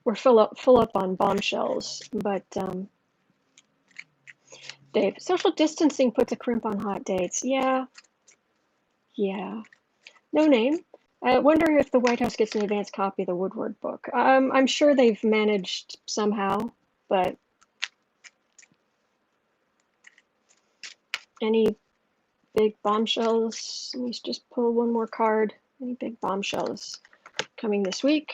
We're full up on bombshells, but Dave, social distancing puts a crimp on hot dates. Yeah. No name. I wonder if the White House gets an advance copy of the Woodward book. I'm sure they've managed somehow, but any big bombshells? Let me just pull one more card. Any big bombshells coming this week?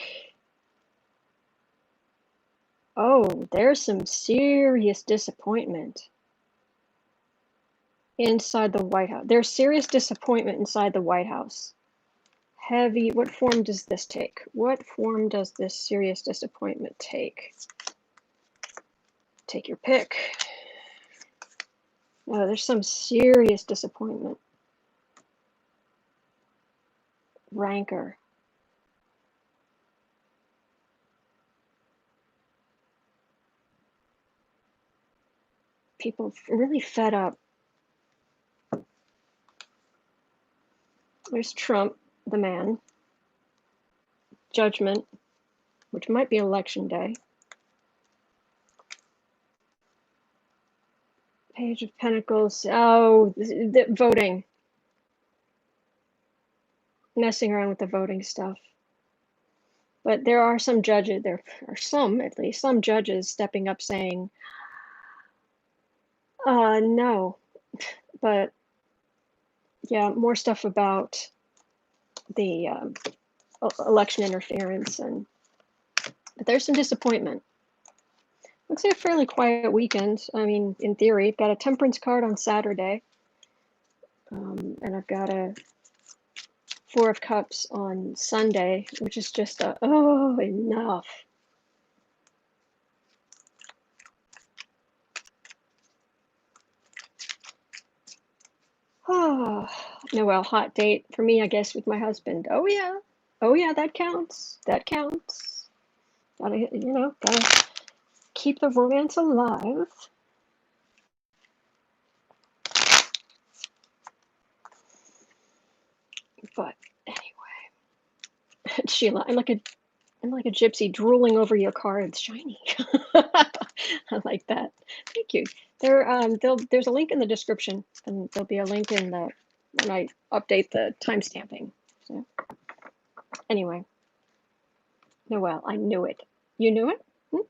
Oh, there's some serious disappointment inside the White House. There's serious disappointment inside the White House. Heavy. What form does this take? What form does this serious disappointment take? Take your pick. Oh, there's some serious disappointment. Rancor. People really fed up. There's Trump, the man. Judgment, which might be election day. Page of Pentacles. Oh, the voting. Messing around with the voting stuff. But there are some judges, there are some, at least, some judges stepping up saying, no. But yeah, more stuff about the election interference, but there's some disappointment. Looks like a fairly quiet weekend. I mean, in theory, I've got a Temperance card on Saturday, and I've got a Four of Cups on Sunday, which is just enough. Oh, Noel, hot date for me, I guess, with my husband. Oh yeah, that counts. That counts. Gotta keep the romance alive. But anyway, Sheila, I'm like I'm like a gypsy drooling over your cards. Shiny. I like that. Thank you. There's a link in the description, and there'll be a link in the when I update the timestamping. So anyway, Noelle, I knew it. You knew it? Hmm?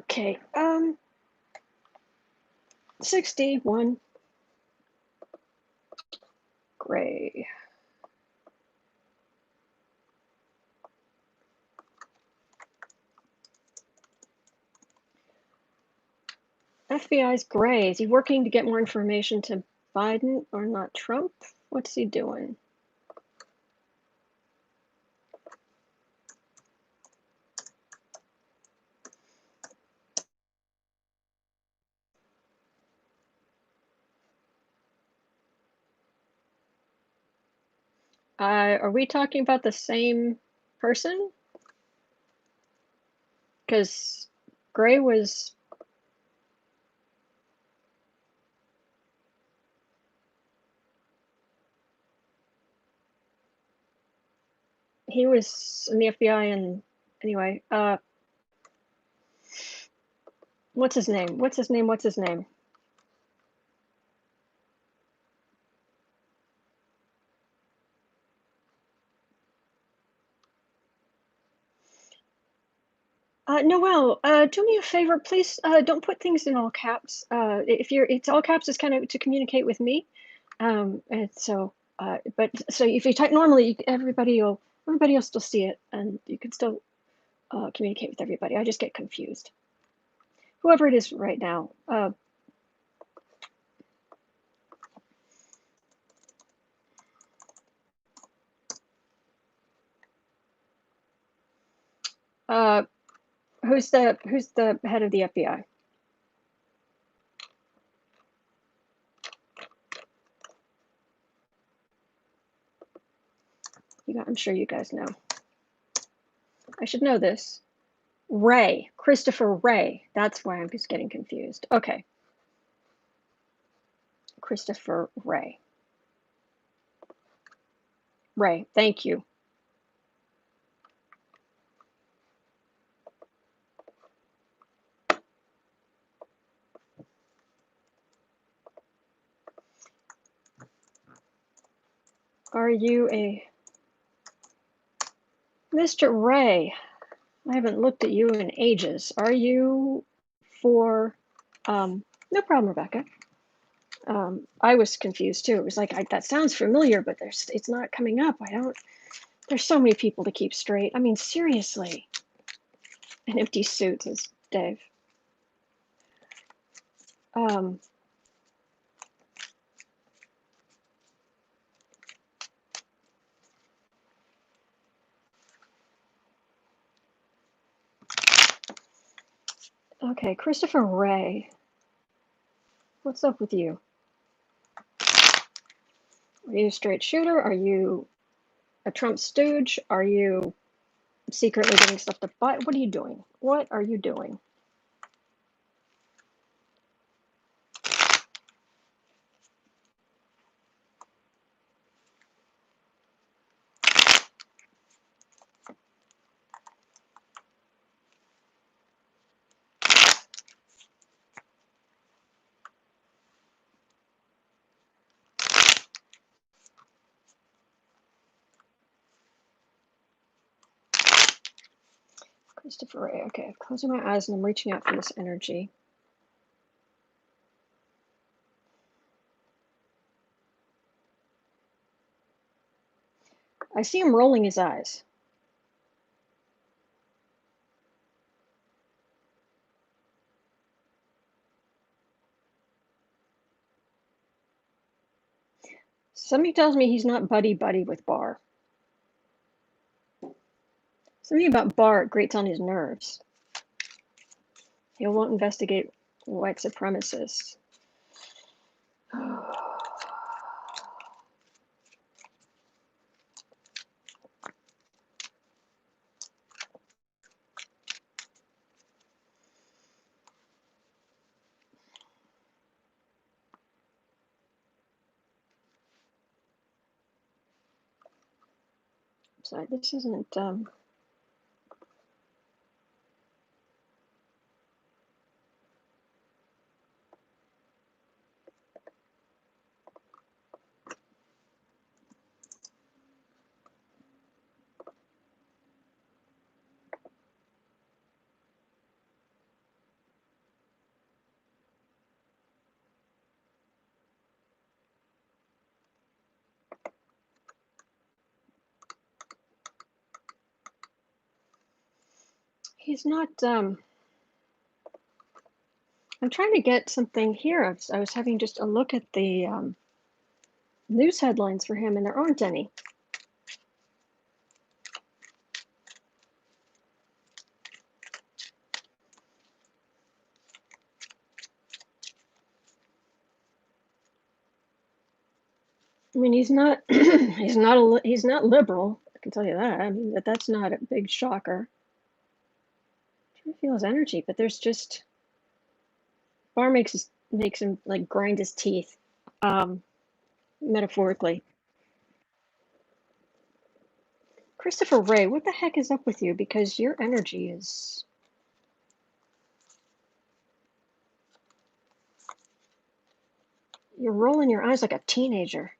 Okay. 61. Gray. FBI's Gray. Is he working to get more information to Biden or not Trump? What's he doing? Are we talking about the same person? Because Gray was... He was in the FBI and... Anyway, what's his name? What's his name? What's his name? Noelle, do me a favor, please. Don't put things in all caps. If it's all caps, it's kind of to communicate with me. And so, but so if you type normally, everybody will still see it, and you can still communicate with everybody. I just get confused. Whoever it is right now. Who's the head of the FBI? I'm sure you guys know. I should know this. Wray, Christopher Wray. That's why I'm just getting confused. Okay. Christopher Wray. Wray, thank you. Are you a... Mr. Wray, I haven't looked at you in ages. Are you for... no problem, Rebecca. I was confused too. It was like, that sounds familiar, but it's not coming up. There's so many people to keep straight. I mean, seriously. An empty suit, says Dave. Okay, Christopher Wray. What's up with you? Are you a straight shooter? Are you a Trump stooge? Are you secretly getting stuff to buy? What are you doing? What are you doing? Christopher Wray. Okay, I'm closing my eyes and I'm reaching out for this energy. I see him rolling his eyes. Somebody tells me he's not buddy-buddy with Barr. Something about Barr grates on his nerves. He won't investigate white supremacists. Sorry, this isn't. He's not. I'm trying to get something here. I was having just a look at the news headlines for him, and there aren't any. I mean, he's not. He's not liberal. I can tell you that. I mean, that's not a big shocker. I'm trying to feel his energy, but there's just. Barr makes him like grind his teeth, metaphorically. Christopher Wray, what the heck is up with you? Because your energy is. You're rolling your eyes like a teenager.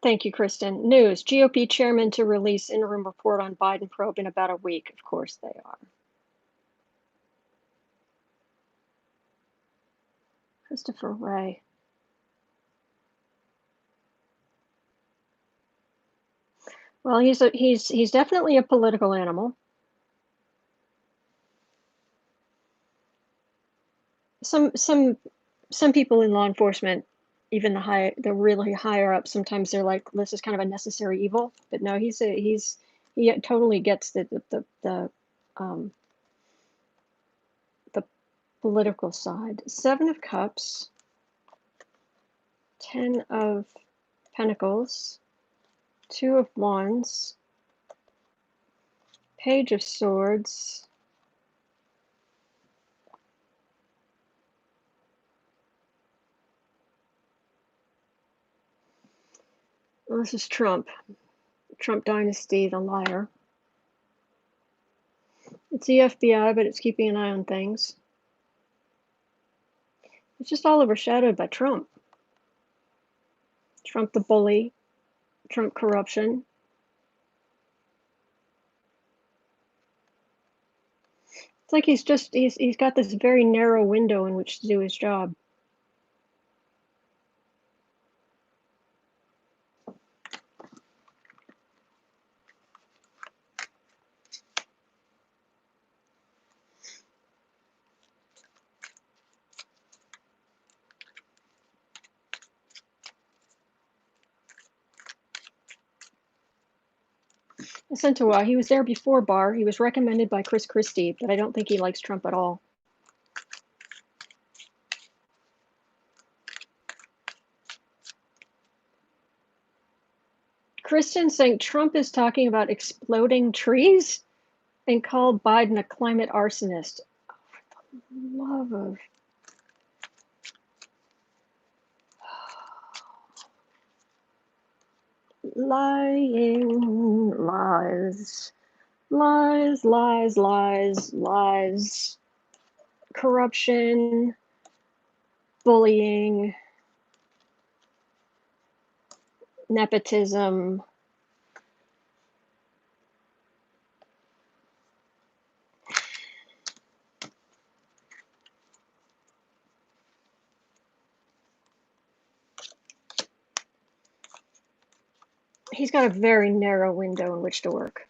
Thank you, Kristen. News, GOP chairman to release interim report on Biden probe in about a week. Of course they are. Christopher Wray. Well, he's definitely a political animal. Some people in law enforcement, even the really higher up, sometimes they're like, this is kind of a necessary evil. But no, he totally gets the political side. 7 of Cups, 10 of Pentacles, 2 of Wands, Page of Swords, well, this is Trump dynasty, the liar. It's the FBI, but it's keeping an eye on things. It's just all overshadowed by Trump. Trump the bully, Trump corruption. It's like he's got this very narrow window in which to do his job. He was there before Barr. He was recommended by Chris Christie, but I don't think he likes Trump at all. Kristen saying Trump is talking about exploding trees and called Biden a climate arsonist. Oh, for the love of... Lying, lies, lies, lies, lies, lies, corruption, bullying, nepotism. He's got a very narrow window in which to work.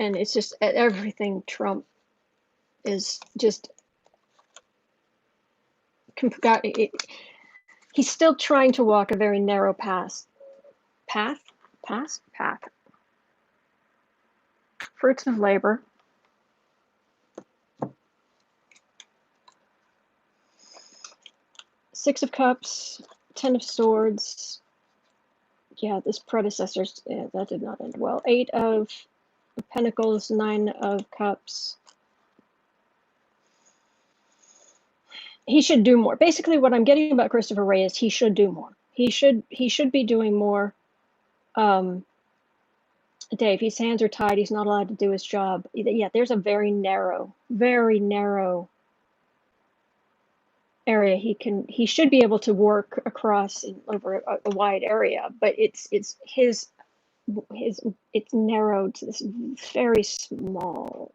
And it's just everything Trump is just he's still trying to walk a very narrow path. Fruits of labor. Six of Cups, 10 of Swords. Yeah, this predecessor's, that did not end well. 8 of of Pentacles, 9 of Cups. He should do more. Basically, what I'm getting about Christopher Wray is he should do more. He should be doing more. Dave, his hands are tied. He's not allowed to do his job. Yeah, there's a very narrow area he should be able to work across over a wide area, but it's narrowed to this very small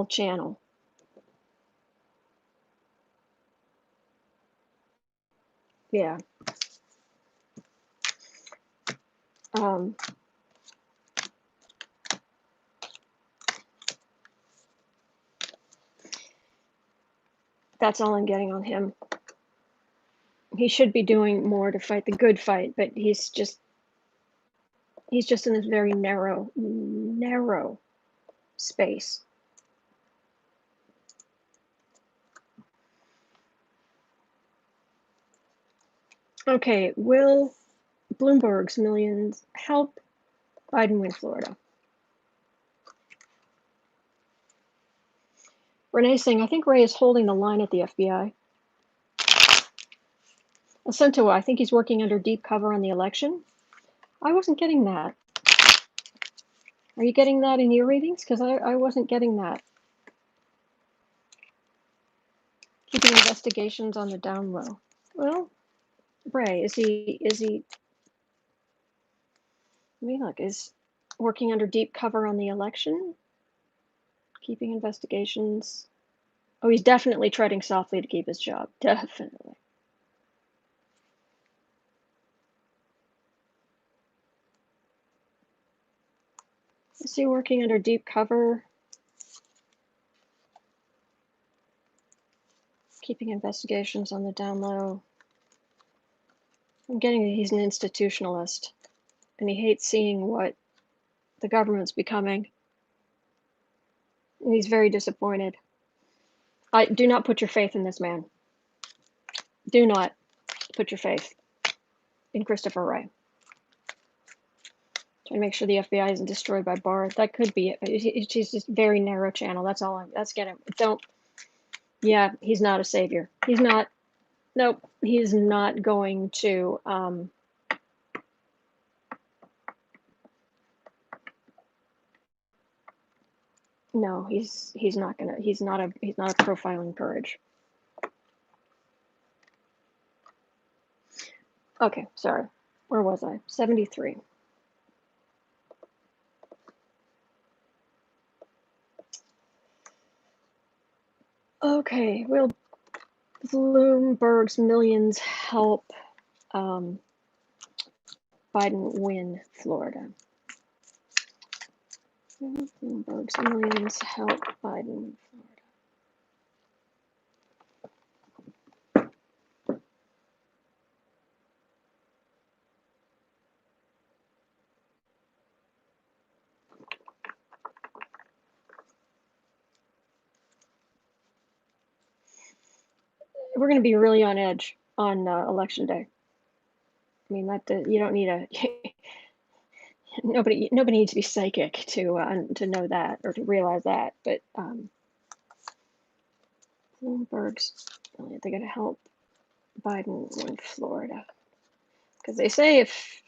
channel. Yeah. That's all I'm getting on him. He should be doing more to fight the good fight, but he's just in this very narrow space. Okay, will Bloomberg's millions help Biden win Florida? Renee saying, I think Wray is holding the line at the FBI. Asento, I think he's working under deep cover on the election. I wasn't getting that. Are you getting that in your readings? Because I wasn't getting that. Keeping investigations on the down low. Well, Wray, is he, let me look, is working under deep cover on the election? Keeping investigations. Oh, he's definitely treading softly to keep his job. Definitely. Is he working under deep cover? Keeping investigations on the down low. I'm getting that he's an institutionalist, and he hates seeing what the government's becoming. And he's very disappointed. I do not put your faith in this man. Do not put your faith in Christopher Wray. Trying to make sure the FBI isn't destroyed by Barr. That could be it. It's just very narrow channel. That's all. That's getting. Don't. Yeah, he's not a savior. He's not. Nope. He's not going to. No, he's not gonna. He's not a profiling courage. Okay, sorry. Where was I? 73. Okay, will Bloomberg's millions help Biden win Florida? Bloomberg's millions help Biden win Florida. We're going to be really on edge on election day. I mean, that you don't need a nobody needs to be psychic to know that or to realize that. But Bloomberg's they're going to help Biden win Florida, because they say if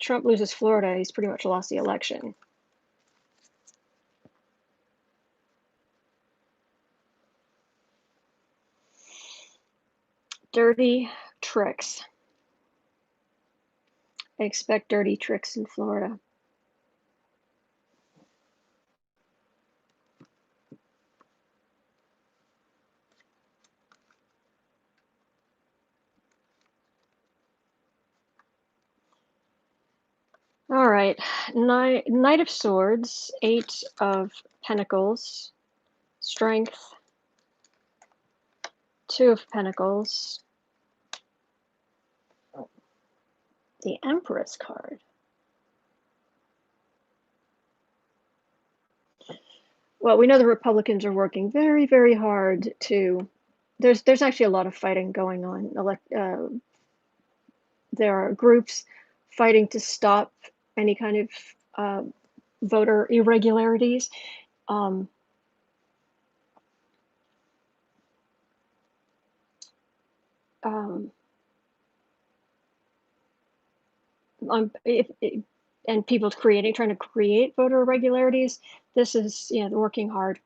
Trump loses Florida, he's pretty much lost the election. Dirty tricks. I expect dirty tricks in Florida. All right, Knight of Swords, 8 of Pentacles, Strength, 2 of Pentacles, the Empress card. Well, we know the Republicans are working very, very hard to. There's actually a lot of fighting going on. There are groups fighting to stop any kind of voter irregularities. And people trying to create voter irregularities. This is, they're working hard.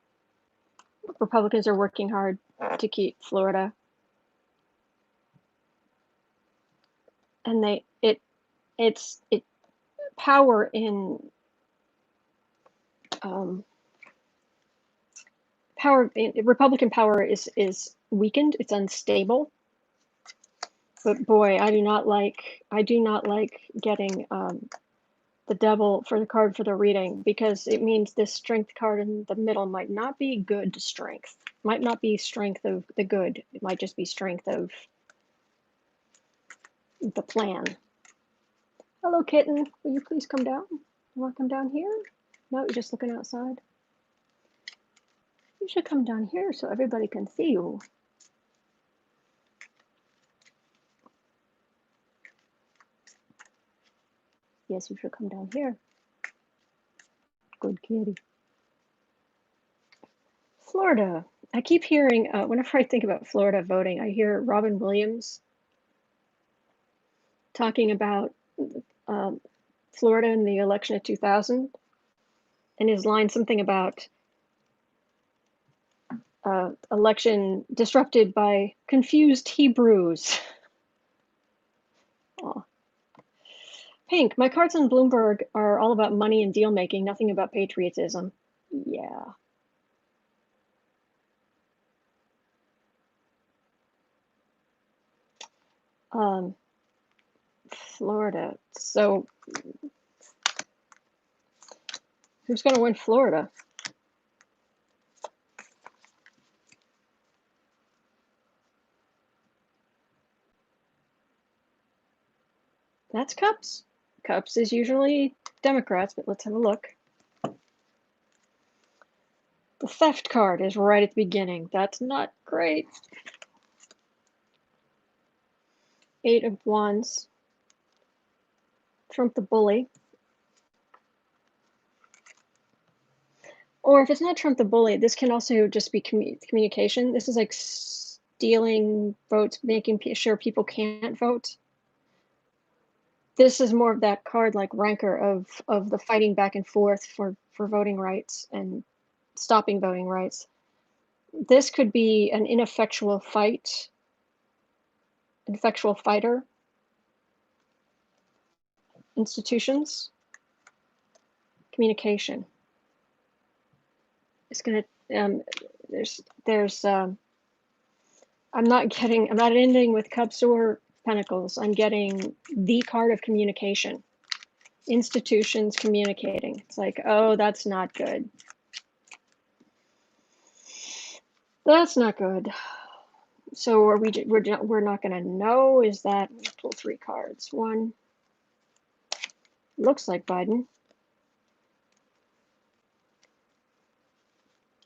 Republicans are working hard to keep Florida, and it's power in Republican power is weakened. It's unstable. But boy, I do not like getting the devil for the card for the reading, because it means this strength card in the middle might not be good strength. Might not be strength of the good. It might just be strength of the plan. Hello, kitten. Will you please come down? You want to come down here? No, you're just looking outside. You should come down here so everybody can see you. Yes, you should come down here. Good kitty. Florida. I keep hearing, whenever I think about Florida voting, I hear Robin Williams talking about Florida in the election of 2000, and his line something about election disrupted by confused Hebrews. Aw. Pink, my cards on Bloomberg are all about money and deal making, nothing about patriotism. Yeah. Florida. So who's going to win Florida? That's Cups. Cups is usually Democrats, but let's have a look. The theft card is right at the beginning. That's not great. 8 of Wands. Trump the bully. Or if it's not Trump the bully, this can also just be communication. This is like stealing votes, making sure people can't vote. This is more of that card like rancor of the fighting back and forth for voting rights and stopping voting rights. This could be an ineffectual fight, ineffectual fighter. Institutions, communication. It's gonna I'm not ending with Cups or Pentacles. I'm getting the card of communication. Institutions communicating. It's like, oh, that's not good. That's not good. So we're not going to know. Is that, pull 3 cards. 1 looks like Biden.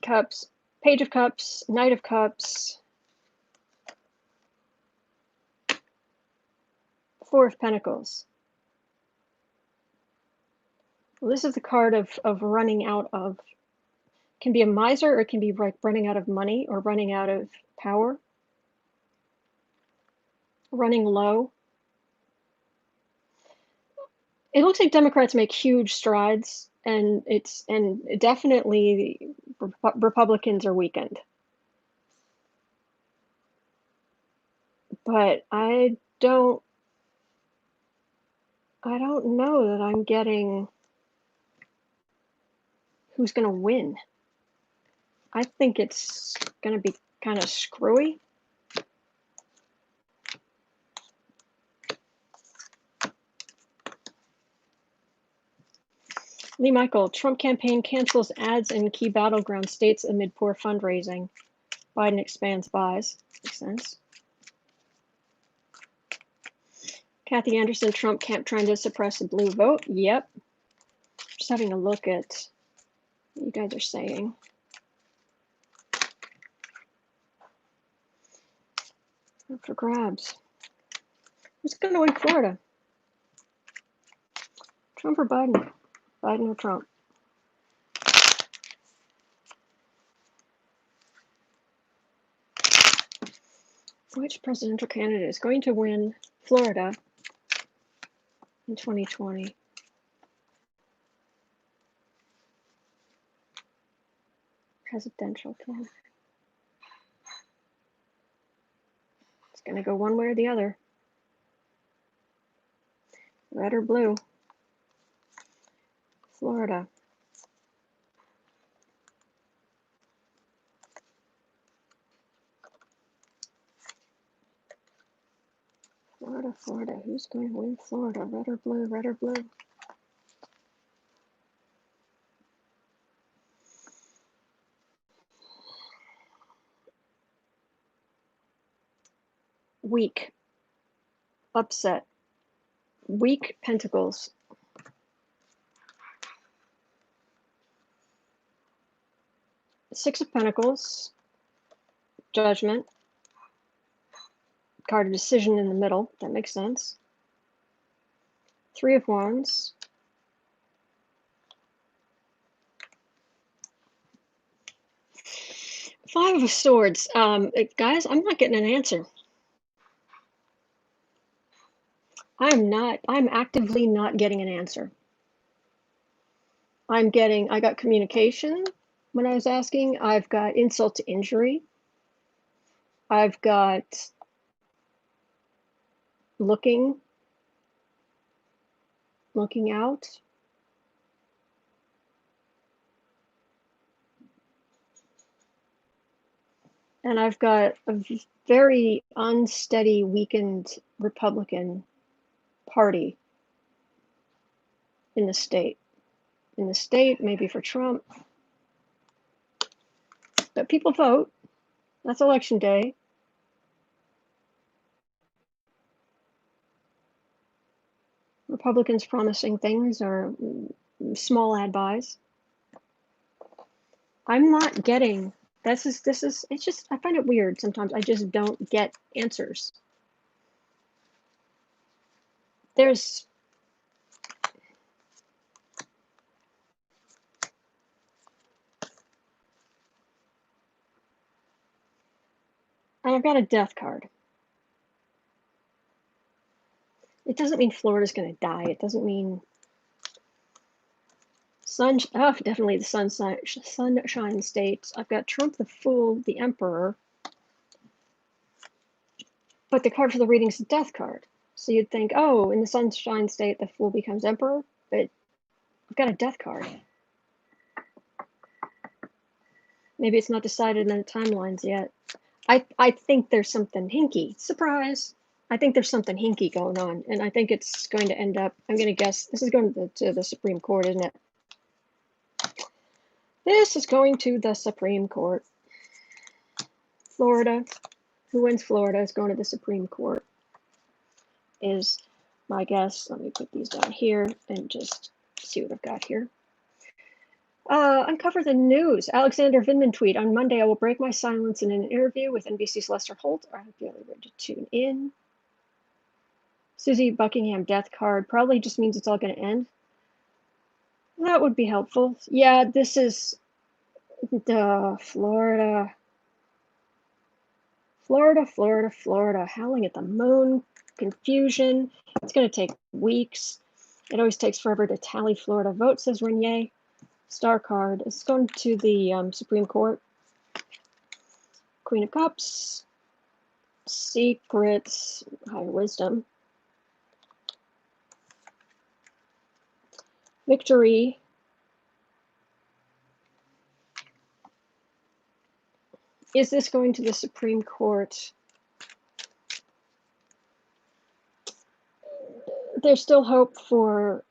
Cups, Page of Cups, Knight of Cups, 4 of Pentacles. Well, this is the card of running out of, can be a miser, or it can be like running out of money or running out of power, running low. It looks like Democrats make huge strides, and definitely Republicans are weakened. But I don't know that I'm getting who's going to win. I think it's going to be kind of screwy. Lee Michael, Trump campaign cancels ads in key battleground states amid poor fundraising. Biden expands buys. Makes sense. Kathy Anderson, Trump camp trying to suppress the blue vote. Yep. Just having a look at what you guys are saying. Up for grabs. Who's going to win Florida? Trump or Biden? Biden or Trump? Which presidential candidate is going to win Florida in 2020? Presidential candidate. It's going to go one way or the other. Red or blue? Florida. Florida, Florida. Who's going to win Florida? Red or blue? Red or blue? Weak. Upset. Weak pentacles. Six of Pentacles. Judgment. Card of decision in the middle. That makes sense. Three of Wands. Five of Swords. Guys, I'm not getting an answer. I'm actively not getting an answer. I got communication when I was asking. I've got insult to injury. I've got looking out. And I've got a very unsteady, weakened Republican Party in the state. In the state, maybe for Trump. But people vote. That's election day. Republicans promising things or small ad buys. I'm not getting, it's just, I find it weird sometimes. I just don't get answers. And I've got a death card. It doesn't mean Florida's going to die. It doesn't mean definitely the sunshine states. I've got Trump, the Fool, the Emperor. But the card for the reading is the death card. So you'd think, oh, in the sunshine state, the Fool becomes Emperor. But I've got a death card. Maybe it's not decided in the timelines yet. I think there's something hinky. Surprise! I think there's something hinky going on, and I think it's going to end up, I'm going to guess, this is going to the Supreme Court, isn't it? This is going to the Supreme Court. Florida. Who wins Florida is going to the Supreme Court, is my guess. Let me put these down here and just see what I've got here. Uncover the news. Alexander Vindman tweet. On Monday, I will break my silence in an interview with NBC's Lester Holt. I hope you're ready to tune in. Susie Buckingham death card. Probably just means it's all going to end. That would be helpful. Yeah, this is the Florida. Howling at the moon. Confusion. It's going to take weeks. It always takes forever to tally Florida votes, says Renier. Star card. It's going to the Supreme Court. Queen of Cups. Secrets. Higher wisdom. Victory. Is this going to the Supreme Court? There's still hope for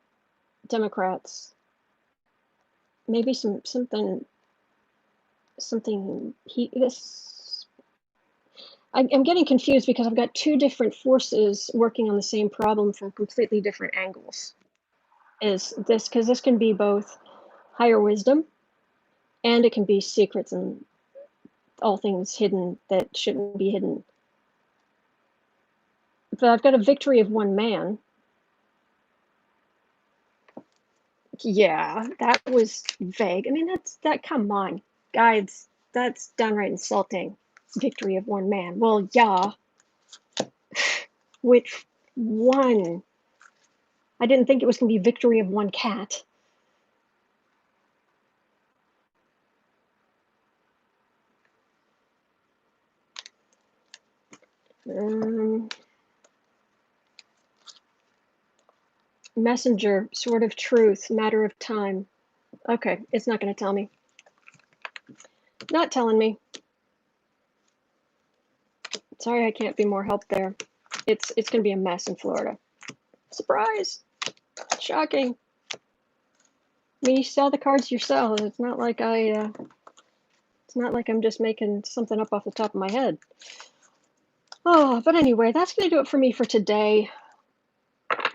Democrats. Maybe something. I'm getting confused because I've got two different forces working on the same problem from completely different angles. Is this, because this can be both higher wisdom and it can be secrets and all things hidden that shouldn't be hidden. But I've got a victory of one man. Yeah, that was vague. I mean, come on, guys, that's downright insulting. Victory of one man. Well, yeah, which one? I didn't think it was going to be victory of one cat. Messenger, sword of truth, matter of time. Okay, it's not going to tell me. Not telling me. Sorry, I can't be more help there. It's going to be a mess in Florida. Surprise! Shocking. I mean, you sell the cards yourself. It's not like I'm just making something up off the top of my head. Oh, but anyway, that's going to do it for me for today.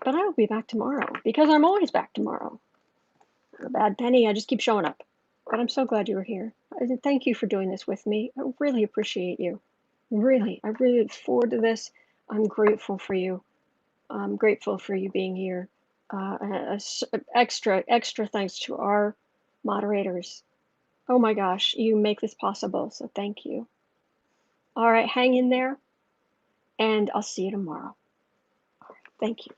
But I will be back tomorrow because I'm always back tomorrow. A bad penny, I just keep showing up. But I'm so glad you were here. Thank you for doing this with me. I really appreciate you. Really, I really look forward to this. I'm grateful for you. I'm grateful for you being here. Extra thanks to our moderators. Oh my gosh, you make this possible, so thank you. All right, hang in there, and I'll see you tomorrow. All right, thank you.